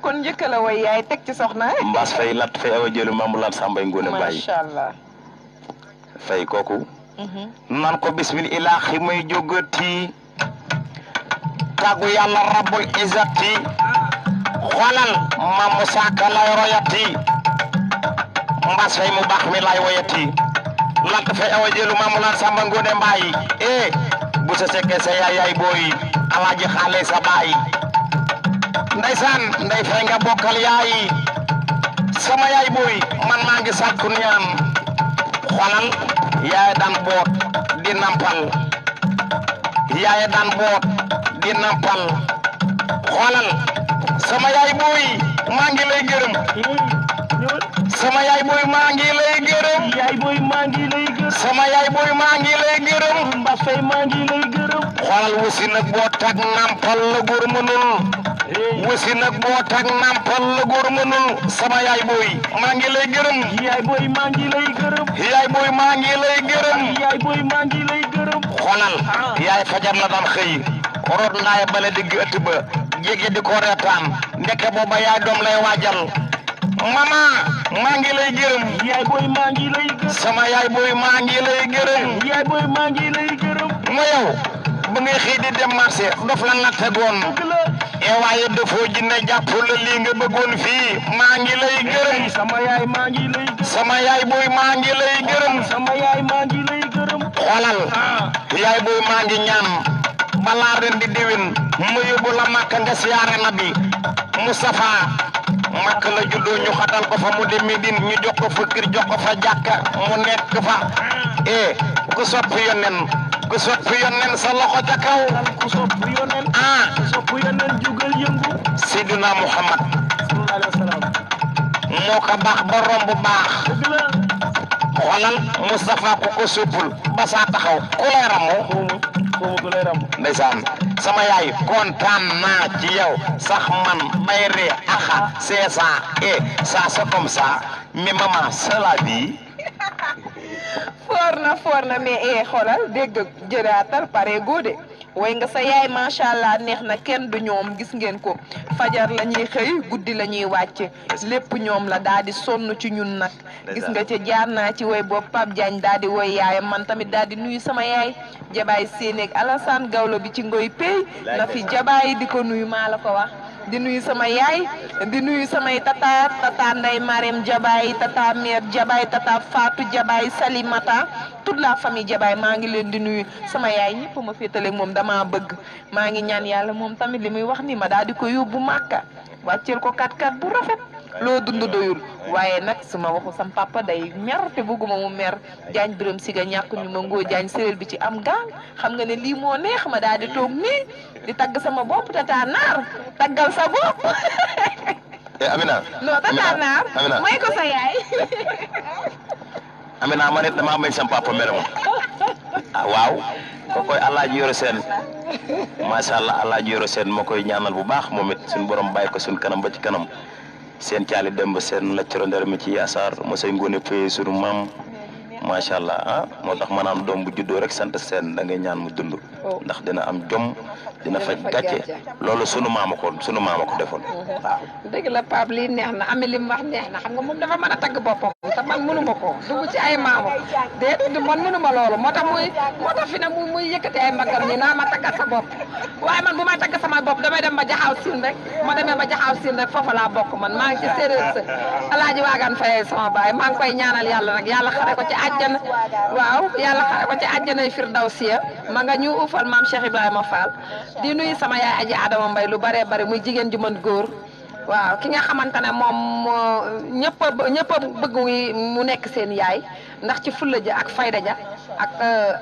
[SPEAKER 1] kon njëkk la way yaay teg ci soxna
[SPEAKER 6] Mbaas Fay Lat Fay Awa Jëlu Mambu Lat Sambay Ngoone Mbaay
[SPEAKER 1] macha allah
[SPEAKER 6] fay kooku naan ko bismillaahi may jógati tàggu yàlla rabbul izzati xoolal Maam Saaka lay royati Mbaas Fay mu baax mi lay woyati Lat Fay Awa Jëlu Mambu Lat Samba Ngoone Mbaay bu sa sekkee sa yaay booy alaaji xaale sa baay ndeysaan ndey fay nga bokkal yaay sama yaay booy man maa ngi sàkku ñaan xoolal yaay daan boot di nampal yaay daan boot di nampal xoolal sama yaay booy maa ngi lay gërëm sama yaay booy maa ngi lay gërëm
[SPEAKER 7] yaay booy maa ngi lay gërëm
[SPEAKER 6] sama yaay booy maa ngi lay gërëm
[SPEAKER 7] Mbaas Fay maa ngi lay gërëm
[SPEAKER 6] xoolal wusi nag boot ak nampal la góor mënul wusi nag boot ak nampal la góor mënul sama yaay booy maa ngi lay gërëm
[SPEAKER 7] yaay booy maa ngi lay gërëm
[SPEAKER 6] yaay booy maa ngi lay gërëm
[SPEAKER 7] yaay booy maa ngi lay gërëm
[SPEAKER 6] xoolal yaay fajar la daan xëy root ndaay bala digg ëtt ba jege di ko reetaan ndeke booba yaay doom lay waajal mama maa ngi lay gërëm
[SPEAKER 7] yaay booy maa ngi lay gërëm
[SPEAKER 6] sama yaay booy maa ngi lay gërëm
[SPEAKER 7] yaay booy maa ngi lay gërëm
[SPEAKER 6] ma yow ba ngay xëy di dem marché dof lan la tegoon waaye dafoo jinne jàpp la lii nga bëggoon fii maa ngi lay gërëm
[SPEAKER 7] sama yaay maa ngi lay gërëm
[SPEAKER 6] sama yaay booy maa ngi lay gërëm
[SPEAKER 7] sama yaay maa ngi lay gërëm
[SPEAKER 6] xoolal yaay booy maa ngi ñaan balaa ren di déwén mu yóbbu la Makka nga siyaare Nabi Mustafa Makka la juddoo ñu xatal ko fa mu dem Medine ñu jox ko fa kër jox ko fa jàkka mu nekk fa ku sopp yonen ku sopp yonen sa loxo ca kaw
[SPEAKER 7] ku sopp yonen ku sopp yonen jugal yëngu
[SPEAKER 6] Seydina Muhammad
[SPEAKER 7] sallallahu alayhi wa sallam
[SPEAKER 6] moo ko baax ba romb baax
[SPEAKER 7] dëgg la
[SPEAKER 6] xoolal Mustafa ku ko suppul ba saa taxaw ku lay ramu
[SPEAKER 7] xawma ku lay ramu
[SPEAKER 6] ndeysaan sama yaay kontaan naa ci yow sax man bay ree axa c'est ça et ça c'est comme ça mais maman c'est la vie
[SPEAKER 1] foor na mais xoolal dégg jëraatal pare góode way nga sa yaay macha allah neex na kenn du ñoom gis ngeen ko fajar la ñuy xëy guddi la ñuy wàcc lépp ñoom la daal di sonn ci ñun nag gis nga ca jaar naa ci way boobu Pape Diagne daal di woy yaayam man tamit daal di nuyu sama yaay jabaay Sénéeg Alassane Gawlo bi ci ngoy pey na fi jabaay di ko nuyu maa la ko wax di nuyu sama yaay di nuyu samay tata Ndey Marème Jabaay tata mère Jabaay tata Fatou Jabaay Salimata toute la famille Jabaay maa ngi leen di nuyu sama yaay ñëpp ma féetaleeg moom dama bëgg maa ngi ñaan yàlla moom tamit li muy wax ni ma daal di ko yóbbu Màkka wàcceel ko 4x4 bu rafet loo dund doyul waaye nag su ma waxu sam papa day mer te bëgguma mu mer Jaañ Biram Siga ñàkk ñu ma ngoo jaañ séréer bi ci am gaal xam nga ne lii moo neex ma daal di toog nii di tagg sama bopp tata naar taggal sa bopp
[SPEAKER 6] Amina
[SPEAKER 1] non tata naar may ko sa yaay
[SPEAKER 6] Amina ma nit dama bañ sam papa mere ma waaw ko koy Alaaji Yoro Seen macha allah Alaaji Yoro Seen ma koy ñaanal bu baax moom it suñu borom bàyyi ko suñu kanam ba ci kanam seen caali dem ba seen laccoro ndere mi ci yasaar mosay ngoone paye sunu maam macha allah moo tax maanaam doom bu juddoo rek sant seen da ngay ñaan mu dund ndax dina am jom dina faj gàcce loolu sunu maama ko defoon waaw
[SPEAKER 2] dëgg la Pape lii neex na ami li mu wax neex na xam nga moom dafa mën a tagg boppam te man mënuma ko dugg ci ay maama déet man mënuma loolu moo tax fi ne muy yëkkati ay mbaggam nii naa ma taggal sa bopp waaye man bu may tagg sama bopp damay dem ba jaxaaw siin rek ma demee ba jaxaaw siin rek foofa laa bokk man maa ngi ci séeréer sa Alaaji Waagaan Faye sama baay maa ngi koy ñaanal yàlla nag yàlla xare ko ci àjjana waaw yàlla xare ko ci àjjanay Firdawsiya ma nga ñu ufal maam Cheikh Ibrahima Fall di nuyu sama yaay Aji Adama Mbay lu bare bare muy jigéen ju mën góor waaw ki nga xamante ne moom ñëpp a bëgg mu nekk seen yaay ndax ci fulla ja ak fayda ja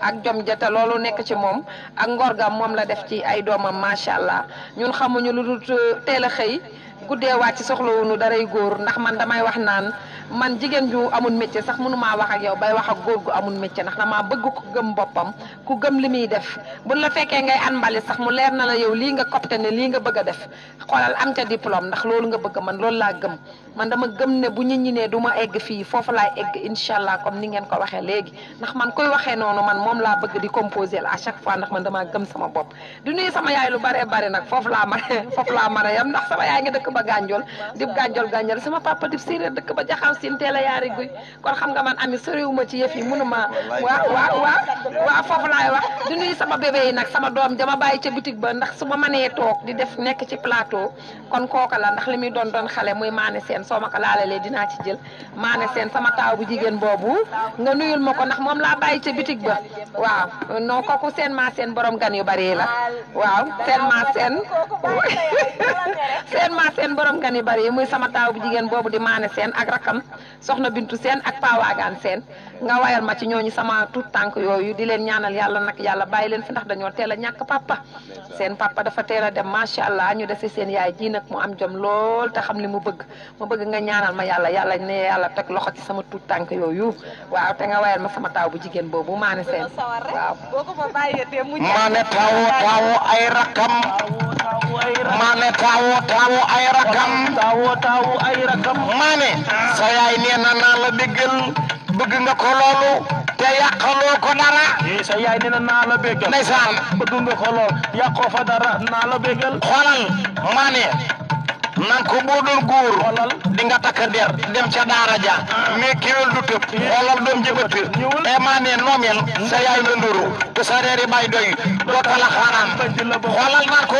[SPEAKER 2] ak jom ja te loolu nekk ci moom ak ngorgam moom la def ci ay doomam macha allah ñun xamuñu lu dul teel a xëy guddee wàcc soxlawuñu daray góor ndax man damay wax naan man jigéen ju amul métier sax mënumaa wax ak yow bay wax ak góor gu amul métier ndax damaa bëgg ku gëm boppam ku gëm li muy def buñ la fekkee ngay an mbali sax mu leer na la yow lii nga copte ne lii nga bëgg a def xoolal am ca diplôme ndax loolu nga bëgg man loolu laa gëm man dama gëm ne bu nit ñi ne du ma egg fii foofu laay egg incha allah comme ni ngeen ko waxee léegi ndax man koy waxee noonu man moom laa bëgg di composer à chaque fois ndax man damaa gëm sama bopp du nuyu sama yaay lu bare bare nag foofu laa mën a yem ndax sama yaay nga dëkk ba gànjol dib gànjol sama papa dib séeréer dëkk ba jaxaw sin teel a yaari guy kon xam nga man ami soriwuma ci yëf yi mënuma waaw foofu laay wax du nuyu sama bébé yi nag sama doom jama bàyyi ca boutique ba ndax su ma mënee toog di def nekk ci plateau kon kooka la ndax li muy doon xale muy maane seen soo ma ko laalalee dinaa ci jël maane seen sama taaw bu jigéen boobu nga nuyul ma ko ndax moom laa bàyyi ca boutique ba waaw non kooku seen maa seen borom gan yu bari la waaw seen maa seen borom gan yu bari muy sama taaw bu jigéen boobu di maane seen ak rakam soxna bintu seen ak pawaagaan seen nga wayal ma ci ñooñu sama tout tànk yooyu di leen ñaanal yàlla nag yàlla bàyyi leen fi ndax dañoo teel a ñàkk papa seen papa dafa teel a dem macha allah ñu dese seen yaay ji nag mu am jom lool te xam li mu bëgg ma bëgg nga ñaanal ma yàlla ne yàlla teg loxo ci sama tout tànk yooyu waaw te nga wayal ma sama taaw bu jigéen boobu maane seen waaw
[SPEAKER 3] maane taawo ay rakam maane taawo ay rakam maane sa yaay nee na naa la déggal bëgg nga ko loolu te yàqaloo ko dara
[SPEAKER 7] sa yaay nee na naa la béggal
[SPEAKER 3] ndeysaan
[SPEAKER 7] bëgg nga ko lool yàqoo fa dara naa la béggal
[SPEAKER 3] xoolal maane nan ko boo doon góor di nga takk der dem ca daara ja mais kéwél du tëb xoolal doom jëbët e maane noomel sa yaay la nduru te sa reeri bay doy doo tala xaaraan xoolal nan ko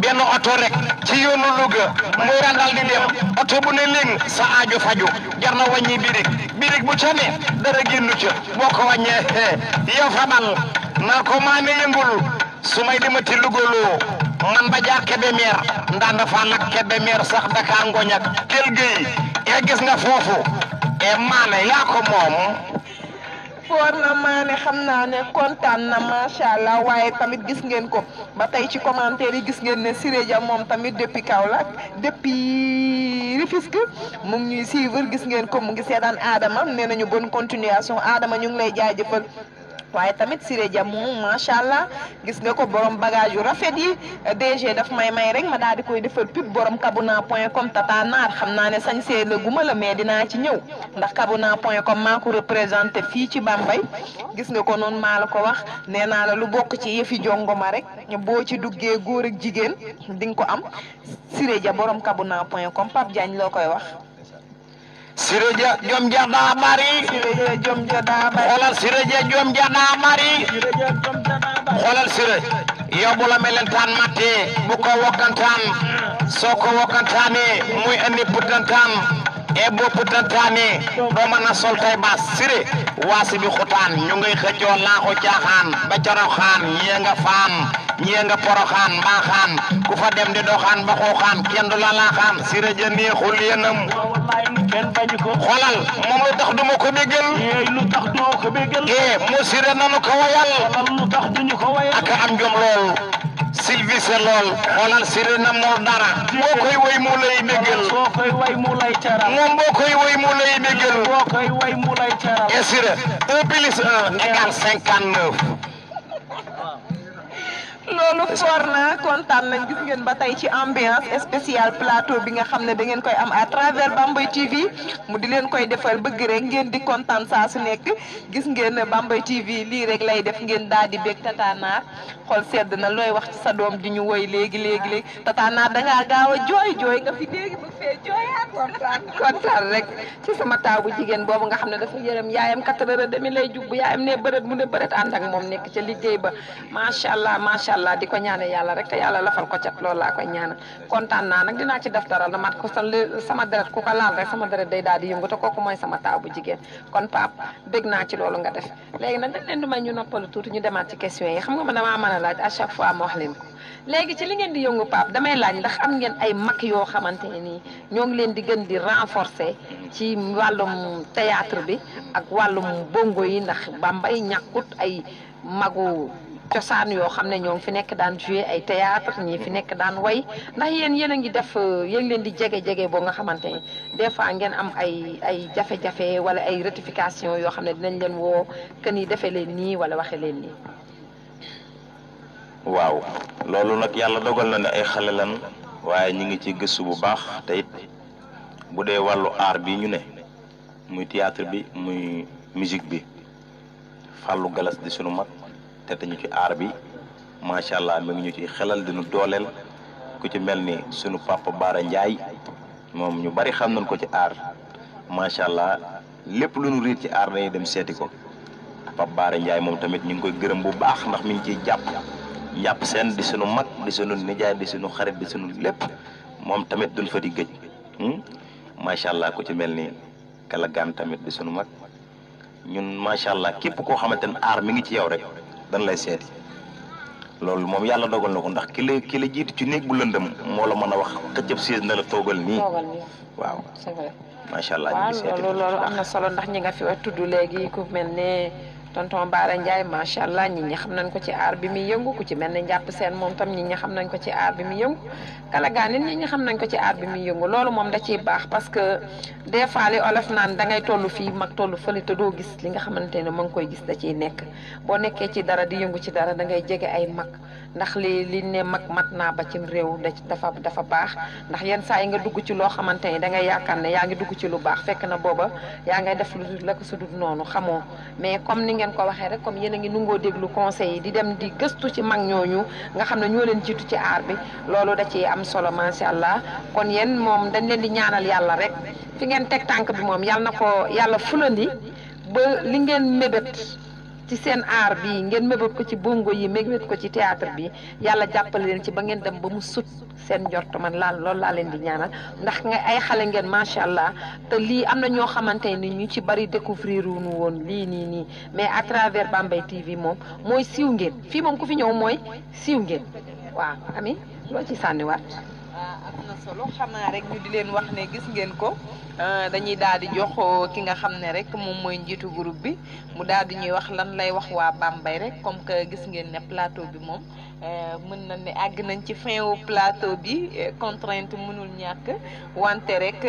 [SPEAKER 3] benn oto rek ci yoonu Louga muy randal di dem oto bu ne ling sa aajo faju jar na wàññi birig bu ca ne dara génnu ca boo ko wàññee yow famal naa ko maane yëngul su may demati Louga man ba jaar Kébémer ndanda fa nag Kébémer sax Dakar ngoñak kel géy gis nga foofu maane yaa ko moom
[SPEAKER 1] foor na maane xam naa ne kontaan na macha allah waaye tamit gis ngeen ko ba tey ci commentaire yi gis ngeen ne Siré Dia moom tamit depuis Kaolack depuis Rufisque mu ngi ñuy suivre gis ngeen ko mu ngi seetaan Adama nee nañu bonne continuation Adama ñu ngi lay jaajëfal waaye tamit Siré Dia moom macha allah gis nga ko borom bagage yu rafet yi DG daf may rek ma daal di koy defal pub borom kabuna.com tata naar xam naa ne sañ see la guma la mais dinaa ci ñëw ndax kabuna.com maa ko représenté fii ci Bambey gis nga ko noonu maa la ko wax nee naa la lu bokk ci yëfi jongoma rek boo ci duggee góor ak jigéen di nga ko am Siré Dia borom kabuna.com Pape Diagne loo koy wax.
[SPEAKER 3] Siré Dia jom ja daa bari xoolal Siré Dia jom ja daa bari xoolal Siré yow bu la melentaan mattee bu ko wokkantaan soo ko wokkantaanee muy andi putantaan boo putantaanee doo mën a sol tay baas Siré waasi bi xutaan ñu ngay xëccoo laaxu caaxaan ba coroxaan ñee nga faan ñee nga poroxaan mbaaxaan ku fa dem di doxaan ba xuuxaan kenn du la laaxaan Siré Dia neexul yéenam xoolal moom lu tax duma ko béggal
[SPEAKER 7] lu tax duma ko béggal
[SPEAKER 3] mu Siré nanu ko wayal
[SPEAKER 7] lu tax duñu ko wayal
[SPEAKER 3] ak am jom lool silvise lool xoolal Siré na moo dara boo koy woy mu lay béggal
[SPEAKER 7] boo koy way mu lay teral
[SPEAKER 3] moom boo koy woy mu lay béggal
[SPEAKER 7] boo koy way mu lay teral
[SPEAKER 3] et Siré 1 plus 1 égale 59
[SPEAKER 1] loolu foor na kontaan nañ gis ngeen ba tey ci ambiance spéciale plateau bi nga xam ne da ngeen koy am à travers Bambey TV mu di leen koy defal bëgg rek ngeen di kontaan saa su nekk gis ngeen Bambey TV lii rek lay def ngeen daal di bég Tata Naar xol sedd na looy wax ci sa doom di ñu woy léegi Tata Naar dangaa gaaw a jooy nga fi léegi bu fee jooyaat kontaan rek ci sama taaw bu jigéen boobu nga xam ne dafa yërëm yaayam 4h30 lay jug bu yaayam ne bërët mu ne bërët ànd ak moom nekk ca liggéey ba macha allah di ko ñaane yàlla rek te yàlla lafal ko cat loolu laa koy ñaanal kontaan naa nag dinaa ci def dara na mat ko sama deret ku ko laal rek sama deret day daal di yëngu te kooku mooy sama taaw bu jigéen kon Pape bég naa ci loolu nga def léegi nag dañ leen di may ñu noppalu tuuti ñu demaat ci question yi xam nga man damaa mën a laaj à chaque fois ma wax leen ko léegi ci li ngeen di yëngu Pape damay laaj ndax am ngeen ay mag yoo xamante ne nii ñoo ngi leen di gën di renforcer ci wàllum théâtre bi ak wàllum bongo yi ndax Bambey ñàkkut ay magu
[SPEAKER 2] cosaan yoo xam ne ñoo ngi fi nekk daan jouer ay théâtre ñii fi nekk daan way ndax yéen a ngi def yéen leen di jege boo nga xamante ne des fois ngeen am ay jafe-jafe wala ay rectification yoo xam ne dinañ leen woo que ni defee leen nii wala waxe leen nii.
[SPEAKER 6] waaw loolu nag yàlla dogal na ne ay xale lan waaye ñu ngi ci gëstu bu baax te it bu dee wàllu art bi ñu ne muy théâtre bi muy musique bi Fallou Galas di sunu mag te ñu ci art bi macha allah mi ngi ñu ci xelal di nu dooleel ku ci mel ni sunu papa Baara Ndiaye moom ñu bari xam nañ ko ci art macha allah lépp lu nu riit ci art dañuy dem seeti ko papa Baara Ndiaye moom tamit ñu ngi koy gërëm bu baax ndax mi ngi ciy jàpp seen di sunu mag di sunu nijaay di sunu xarit di sunu lépp moom tamit duñ fa di gëj macha allah ku ci mel ni Kalagaan tamit di sunu mag ñun macha allah képp koo xamante ne aar mi ngi ci yow rek dañ lay seeti loolu moom yàlla dogal na ko ndax ki la jiitu ci néeg bu lëndëm moo la mën a wax xëccëb siis na la toogal nii waaw
[SPEAKER 2] c'est vrai
[SPEAKER 6] macha allah ñu ngi seeti
[SPEAKER 2] loolu am na solo ndax ñi nga fi wax tudd léegi ku mel ne tonton Baara Ndiaye macha allah nit ñi xam nañ ko ci aar bi muy yëngu ku ci mel ne njàpp seen moom tam nit ñi xam nañ ko ci aar bi muy yëngu Kalagaan nit ñi xam nañ ko ci aar bi muy yëngu loolu moom da ciy baax parce que des fois li olof naan da ngay toll fii mag toll fële te doo gis li nga xamante ne ma ngi koy gis da ciy nekk boo nekkee ci dara di yëngu ci dara da ngay jege ay mag ndax li ne mag mat naa ba cim réew dafa baax ndax yenn saa yi nga dugg ci loo xamante ne da ngay yaakaar ne yaa ngi dugg ci lu baax fekk na booba yaa ngay def lu la ko sudut noonu xamoo mais comme ni ngeen ko waxee rek comme yéen a ngi nungoo déglu conseil yi di dem di gëstu ci mag ñooñu nga xam ne ñoo leen jiitu ci aar bi loolu da ciy am solo macha allah kon yéen moom dañ leen di ñaanal yàlla rek fi ngeen teg tànk bi moom yàlla na ko yàlla fulandi ba li ngeen mébét ci seen aar bi ngeen mébét ko ci bongo yi mébét ko ci théâtre bi yàlla jàppale leen ci ba ngeen dem ba mu sut seen njort man loolu laa leen di ñaanal ndax nga ay xale ngeen macha allah te lii am na ñoo xamante ni ñu ci bari découvrir wu ñu woon lii nii mais à travers Bambey TV moom mooy siiw ngeen fii moom ku fi ñëw mooy siiw ngeen waaw ami loo ci sànniwaat.
[SPEAKER 1] am na solo xanaa rek ñu di leen wax ne gis ngeen ko dañuy daal di jox ki nga xam ne rek moom mooy njiitu groupe bi mu daal di ñuy wax lan lay wax waa Bambey rek comme que gis ngeen ne plateau bi moom mën na ne àgg nañ ci fin wu plateau bi contrainte mënul ñàkk wante rek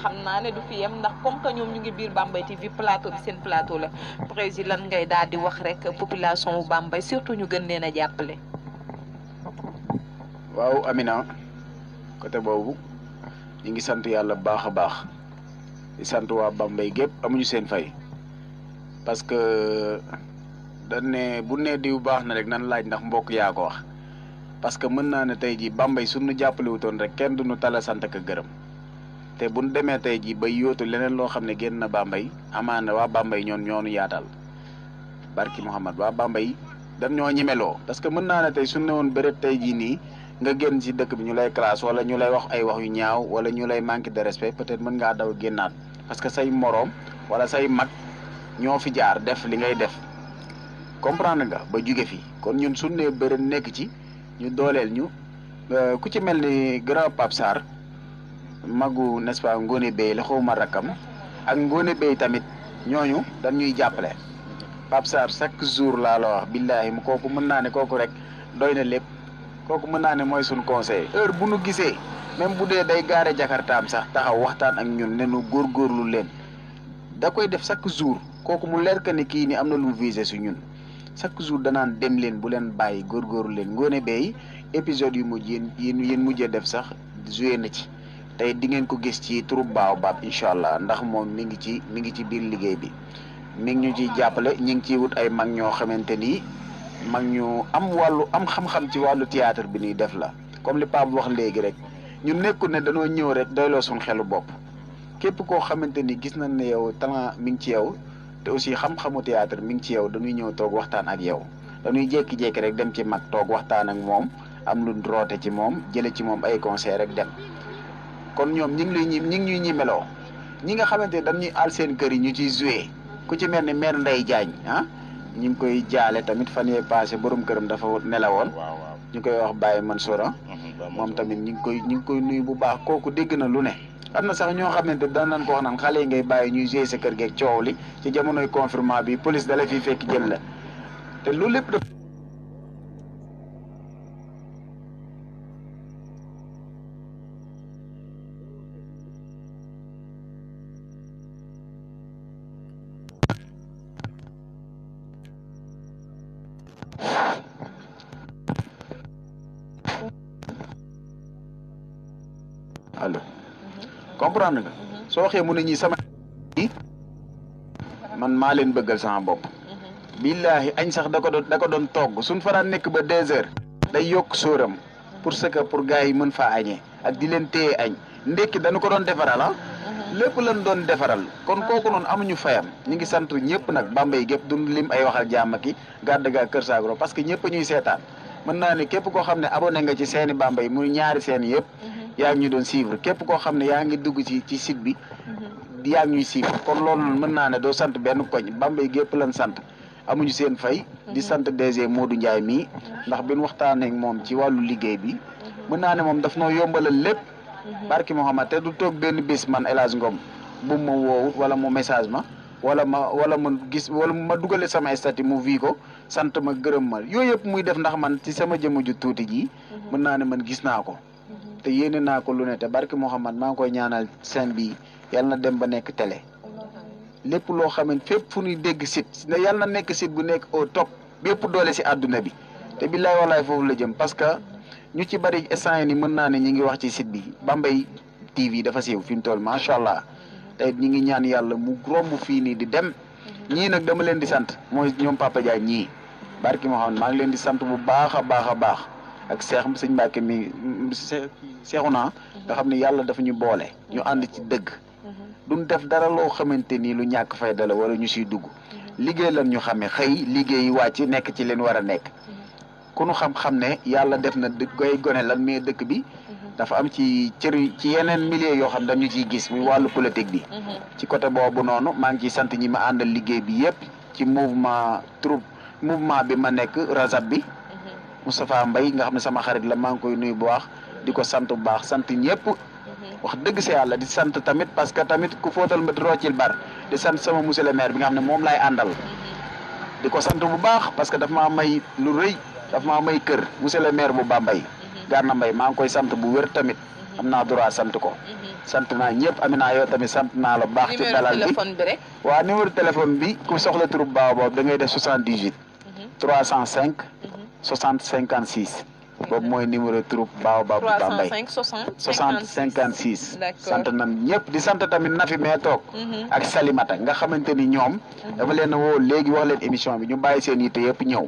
[SPEAKER 1] xam naa ne du fi yem ndax comme que ñoom ñu ngi biir Bambey TV plateau bi seen plateau la président lan ngay daal di wax rek population wu Bambey surtout ñu gën leen a jàppale.
[SPEAKER 8] waaw Amina côté boobu ñu ngi sant yàlla bu baax a baax di sant waa Bambey gépp amuñu seen fay parce que dañ ne bu ne diw baax na rek nan laaj ndax mbokk yaa ko wax parce que mën naa ne tey jii Bambey suñu jàppale wutoon rek kenn duñu tala sant ak gërëm te buñ demee tey jii bay yóotu leneen loo xam ne génn na Bambey amaana waa Bambey ñoonu yaatal barki Mouhamad waa Bambey dañ ñoo ñemeloo parce que mën naa ne tey suñu ne woon bëreet tey jii nii nga génn ci dëkk bi ñu lay classe wala ñu lay wax ay wax yu ñaaw wala ñu lay manquer de respect peut-être mën ngaa daw génnaat parce que say moroom wala say mag ñoo fi jaar def li ngay def comprendre nga ba jóge fi kon ñun suñu nee bëri nekk ci ñu dooleel ñu ku ci mel ni grand Pape Sarr magu n'est-ce pas Ngone Bey la xawma rakkam ak Ngone Bey tamit ñooñu dañ ñuy jàppale Pape Sarr chaque jour laa la wax billahi mu kooku mën naa ne kooku rek doy na lépp kooku mën naa ne mooy suñ conseil heure bu nu gisee même bu dee day gaare jakartaam sax taxaw waxtaan ak ñun ne nu góorgóorlu leen da koy def chaque jour kooku mu leer que ni kii ni am na lu visé su ñun chaque jour danaan dem leen bu leen bàyyi góorgóorlu leen Ngone Bey épisode yu mujj yéen mujjee def sax joué na ci tey di ngeen ko gis ci troupe Baobab incha allah ndax moom mi ngi ci biir liggéey bi mi ngi ñu ciy jàppale ñu ngi ciy wut ay mag ñoo xamante ni mag ñu am xam-xam ci wàllu théâtre bi ñuy def la comme li Pape wax léegi rek ñun nekkul ne dañoo ñëw rek doyloo suñ xelu bopp képp koo xamante ni gis nañ ne yow talent mi ngi ci yow te aussi xam-xamu théâtre mi ngi ci yow dañuy ñëw toog waxtaan ak yow dañuy jékki-jékki rek dem ci mag toog waxtaan ak moom am lu roote ci moom jële ci moom ay conseil rek dem kon ñoom ñi ngi ñuy ñimeloo ñi nga xamante ne dañuy àll seen kër yi ñu ciy joué ku ci mel ni mère Ndeye Diagne ñu ngi koy jaale tamit fan yee passé borom këram dafa nelawoon ñu koy wax Baye Mansoura moom tamit ñu ngi koy nuyu bu baax kooku dégg na lu ne am na sax ñoo xamante daan nañ ko wax naan xale yi ngay bàyyi ñuy joué sa kër geeg coow li ci jamonoy confinement bi police dala fiy fekk jël la te loolu lépp comprendre nga soo waxee mu ne ñi sama man maa leen bëggal sama bopp billahi añ sax da ko doon togg suñ fa daan nekk ba 2 heures day yokk sóoram pour ce que pour gars yi mën faa añee ak di leen téye añ ndekki dañu ko doon defaral ah lépp lañ doon defaral kon kooku noonu amuñu fayam ñu ngi sant ñëpp nag Bambey gépp duñ lim ay waxal jàmm ki gàdd gaa Kër Sagro parce que ñëpp ñuy seetaan mën naa ne képp koo xam ne abonné nga ci seeni Bambey muy ñaari seen yëpp yaa ngi ñu doon suivre képp koo xam ne yaa ngi dugg ci site bi yaa ngi ñuy suivre kon loolu mën naa ne doo sant benn koñ Bambey gépp lañ sant amuñu seen fay di sant DG Modou Ndiaye mii ndax bi ñu waxtaanee ak moom ci wàllu liggéey bi mën naa ne moom daf noo yombalal lépp barki Mouhamad te du toog benn bés man El Hadj Ngom bu ma woowut wala mu message ma wala ma gis wala ma dugale sama statut mu vi ko sant ma gërëm ma yooyu yëpp muy def ndax man ci sama jëmm ju tuuti ji mën naa ne man gis naa ko te yéene naa ko lu ne te barki Mouhamad maa ngi koy ñaanal seen bi yàlla na dem ba nekk télé lépp loo xamante fépp fu ñuy dégg site yàlla na nekk site bu nekk au top bépp doole si àdduna bi te billaay wallaay foofu la jëm parce que ñu ci bari instant yi ni mën naa ne ñi ngi wax ci site bi Bambey TV dafa siiw fi mu toll macha allah te ñi ngi ñaan yàlla mu romb fii nii di dem ñii nag dama leen di sant mooy ñoom Papa Dia ñii barki moo xam ne maa ngi leen di sant bu baax a baax a baax ak Cheikh sëñ Mbacke mi seexu naa nga xam ne yàlla dafa ñu boole ñu ànd ci dëgg duñ def dara loo xamante ni lu ñàkk fayda la wala ñu siy dugg liggéey lan ñu xamee xëy liggéey wàcc nekk ci leen war a nekk ku nu xam-xam ne yàlla def na koy gone lan mais dëkk bi dafa am ci cër ci yeneen milieu yoo xam dañu ciy gis muy wàllu politique bi ci côté boobu noonu maa ngi ciy sant ñi ma àndal liggéey bi yëpp ci mouvement bi ma nekk razab bi Moustapha Mbaye nga xam ne sama xarit la maa ngi koy nuyu bu baax di ko sant bu baax sant ñëpp wax dëgg si yàlla di sant tamit parce que tamit ku fóotal ma roccil bar di sant sama monsieur le maire bi nga xam ne moom laay àndal di ko sant bu baax parce que daf maa may lu rëy daf maa may kër monsieur le maire bu Bambey Gana Mbaye maa ngi koy sant bu wér tamit am naa droit sant ko sant naa ñëpp Amina yow tamit sant naa la baax ci dalal bi waaw numéro téléphone bi ku soxla turu Baobab da ngay def 78 305 60 56 boobu mooy numéro troupe Baobab Bambey 60 56 sant nan ñëpp di sant tamit Nafi mee toog ak Salimata nga xamante ni ñoom dafa leen a woo léegi wax leen émission bi ñu bàyyi seen yitte yëpp ñëw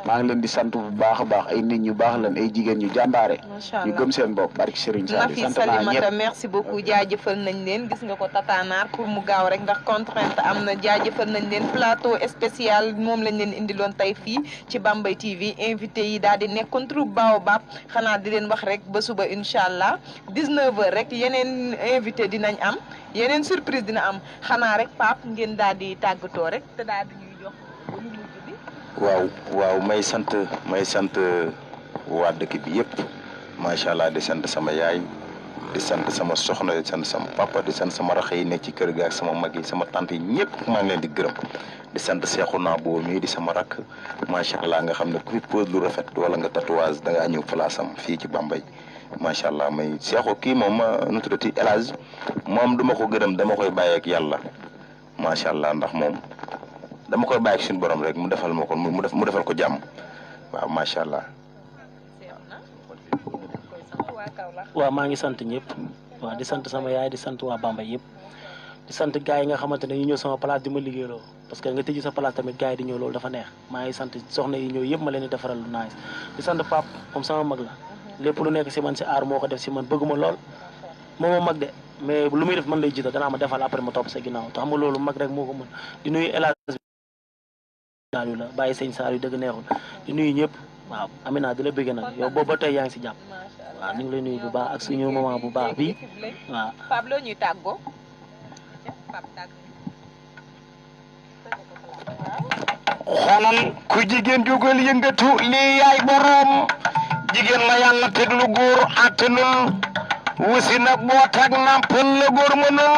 [SPEAKER 8] maa ngi leen di sant bu baax a baax ay nit ñu baax lan ay jigéen ñu jàmbaare ñu gëm seen bopp barki Serigne Sall sant naa
[SPEAKER 1] Salimata
[SPEAKER 8] ñëpp
[SPEAKER 1] merci beaucoup jaajëfal nañ leen gis nga ko tatanaar pour mu gaaw rek ndax contrainte am na jaajëfal nañ leen plateau spécial moom lañ leen indiloon tey fii ci Bambey TV invité yi daal di nekkoon troupe Baobab xanaa di leen wax rek ba suba incha allah 19h rek yeneen invité dinañ am yeneen surprise dina am xanaa rek Pape ngeen daal di tàggatoo rek te daal di ñuy jox lu mujj bi.
[SPEAKER 6] waaw may sant waa dëkk bi yëpp macha allah di sant sama yaay di sant sama soxna di sant sama papa di sant sama rax yi nekk ci kër ga ak sama mag yi sama tante yi ñëpp maa ngi leen di gërëm di sant Seexuna boo mii di sama rakk macha allah nga xam ne ku fi pose lu rafet wala nga tatouage da ngaa ñëw place am fii ci Bambey macha allah may Seexu kii moom nu tuddati El Hadj moom duma ko gërëm dama koy bàyyi ak yàlla macha allah ndax moom dama koy bàyyi ak suñu borom rek mu defal ma ko mu defal ko jàmm waaw macha allah.
[SPEAKER 7] waaw maa ngi sant ñëpp waaw di sant sama yaay di sant waa Bambey yëpp di sant gars yi nga xamante ne ñu ñëw sama place di ma liggéeyloo parce que nga tëji sa place tamit gars yi di ñëw loolu dafa neex maa ngi sant soxna yi ñëw yëpp ma leen di defaral lu nice di sant Pape moom sama mag la lépp lu nekk si man si aar moo ko def si man bëgguma lool moo ma mag de mais lu muy def man lay jiital danaa ma defal après ma topp sa ginnaaw te xam nga loolu mag rek moo ko mën di nuyu El Hadj Saliou la bàyyi sëñ Saliou dëgg neexul di nuyu ñëpp waaw Amina di la bëgg nag yow boobu ba tey yaa ngi si jàpp waaw ñu ngi lay nuyu bu baax ak suñu maman bu baax bi waaw.
[SPEAKER 1] Pape loo ñuy tàggoo.
[SPEAKER 5] xoolal ku jigéen jógal yëngatu lii yaay boroom jigéen la yàlla teg lu góor attanul wusi nag boot ak nampal la góor mënul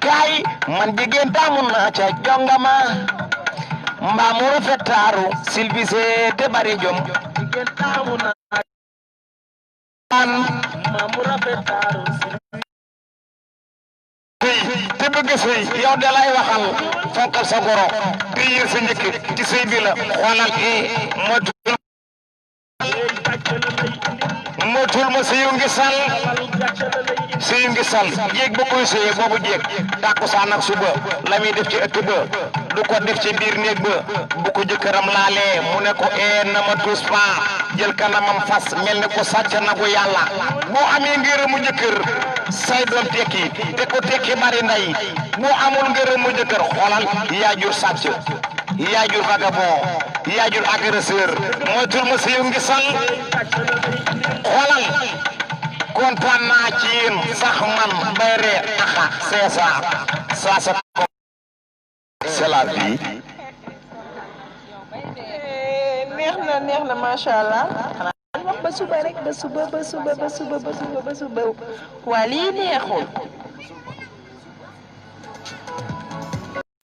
[SPEAKER 5] kaay man jigéen taamu naa ca jongama mbaa mu rafet taaru silbise te bari jom jigéen taamu naa mbaa mu rafet taaru te bëgg sëy yow de lay waxal fonkal sa goro te yéen sa njëkk ci sëy bi la xoolal motul ma sëyu ngi sal sëyu ngi sal jéeg ba koy sëyee boobu jéeg tàkkusaan ak suba la muy def ci ëtt ba du ko def ci biir néeg ba bu ko jëkkëram laalee mu ne ko na ma tuus pa jël kanamam fas mel ni ko sàcc nagu yàlla boo amee ngërëmu jëkkër say doon tekki te ko tekki bari nday boo amul ngërëmu jëkkër xoolal yaa jur sàcc yaa jur vagabond yaa jur agresseur moytul ma sëyu ngi sal xoolal kontaan naa ci yéen sax man bay ree taxa c'est ça c'est la vie.
[SPEAKER 1] neex na macha allah. wax ba suba rek ba suba waa lii neexul.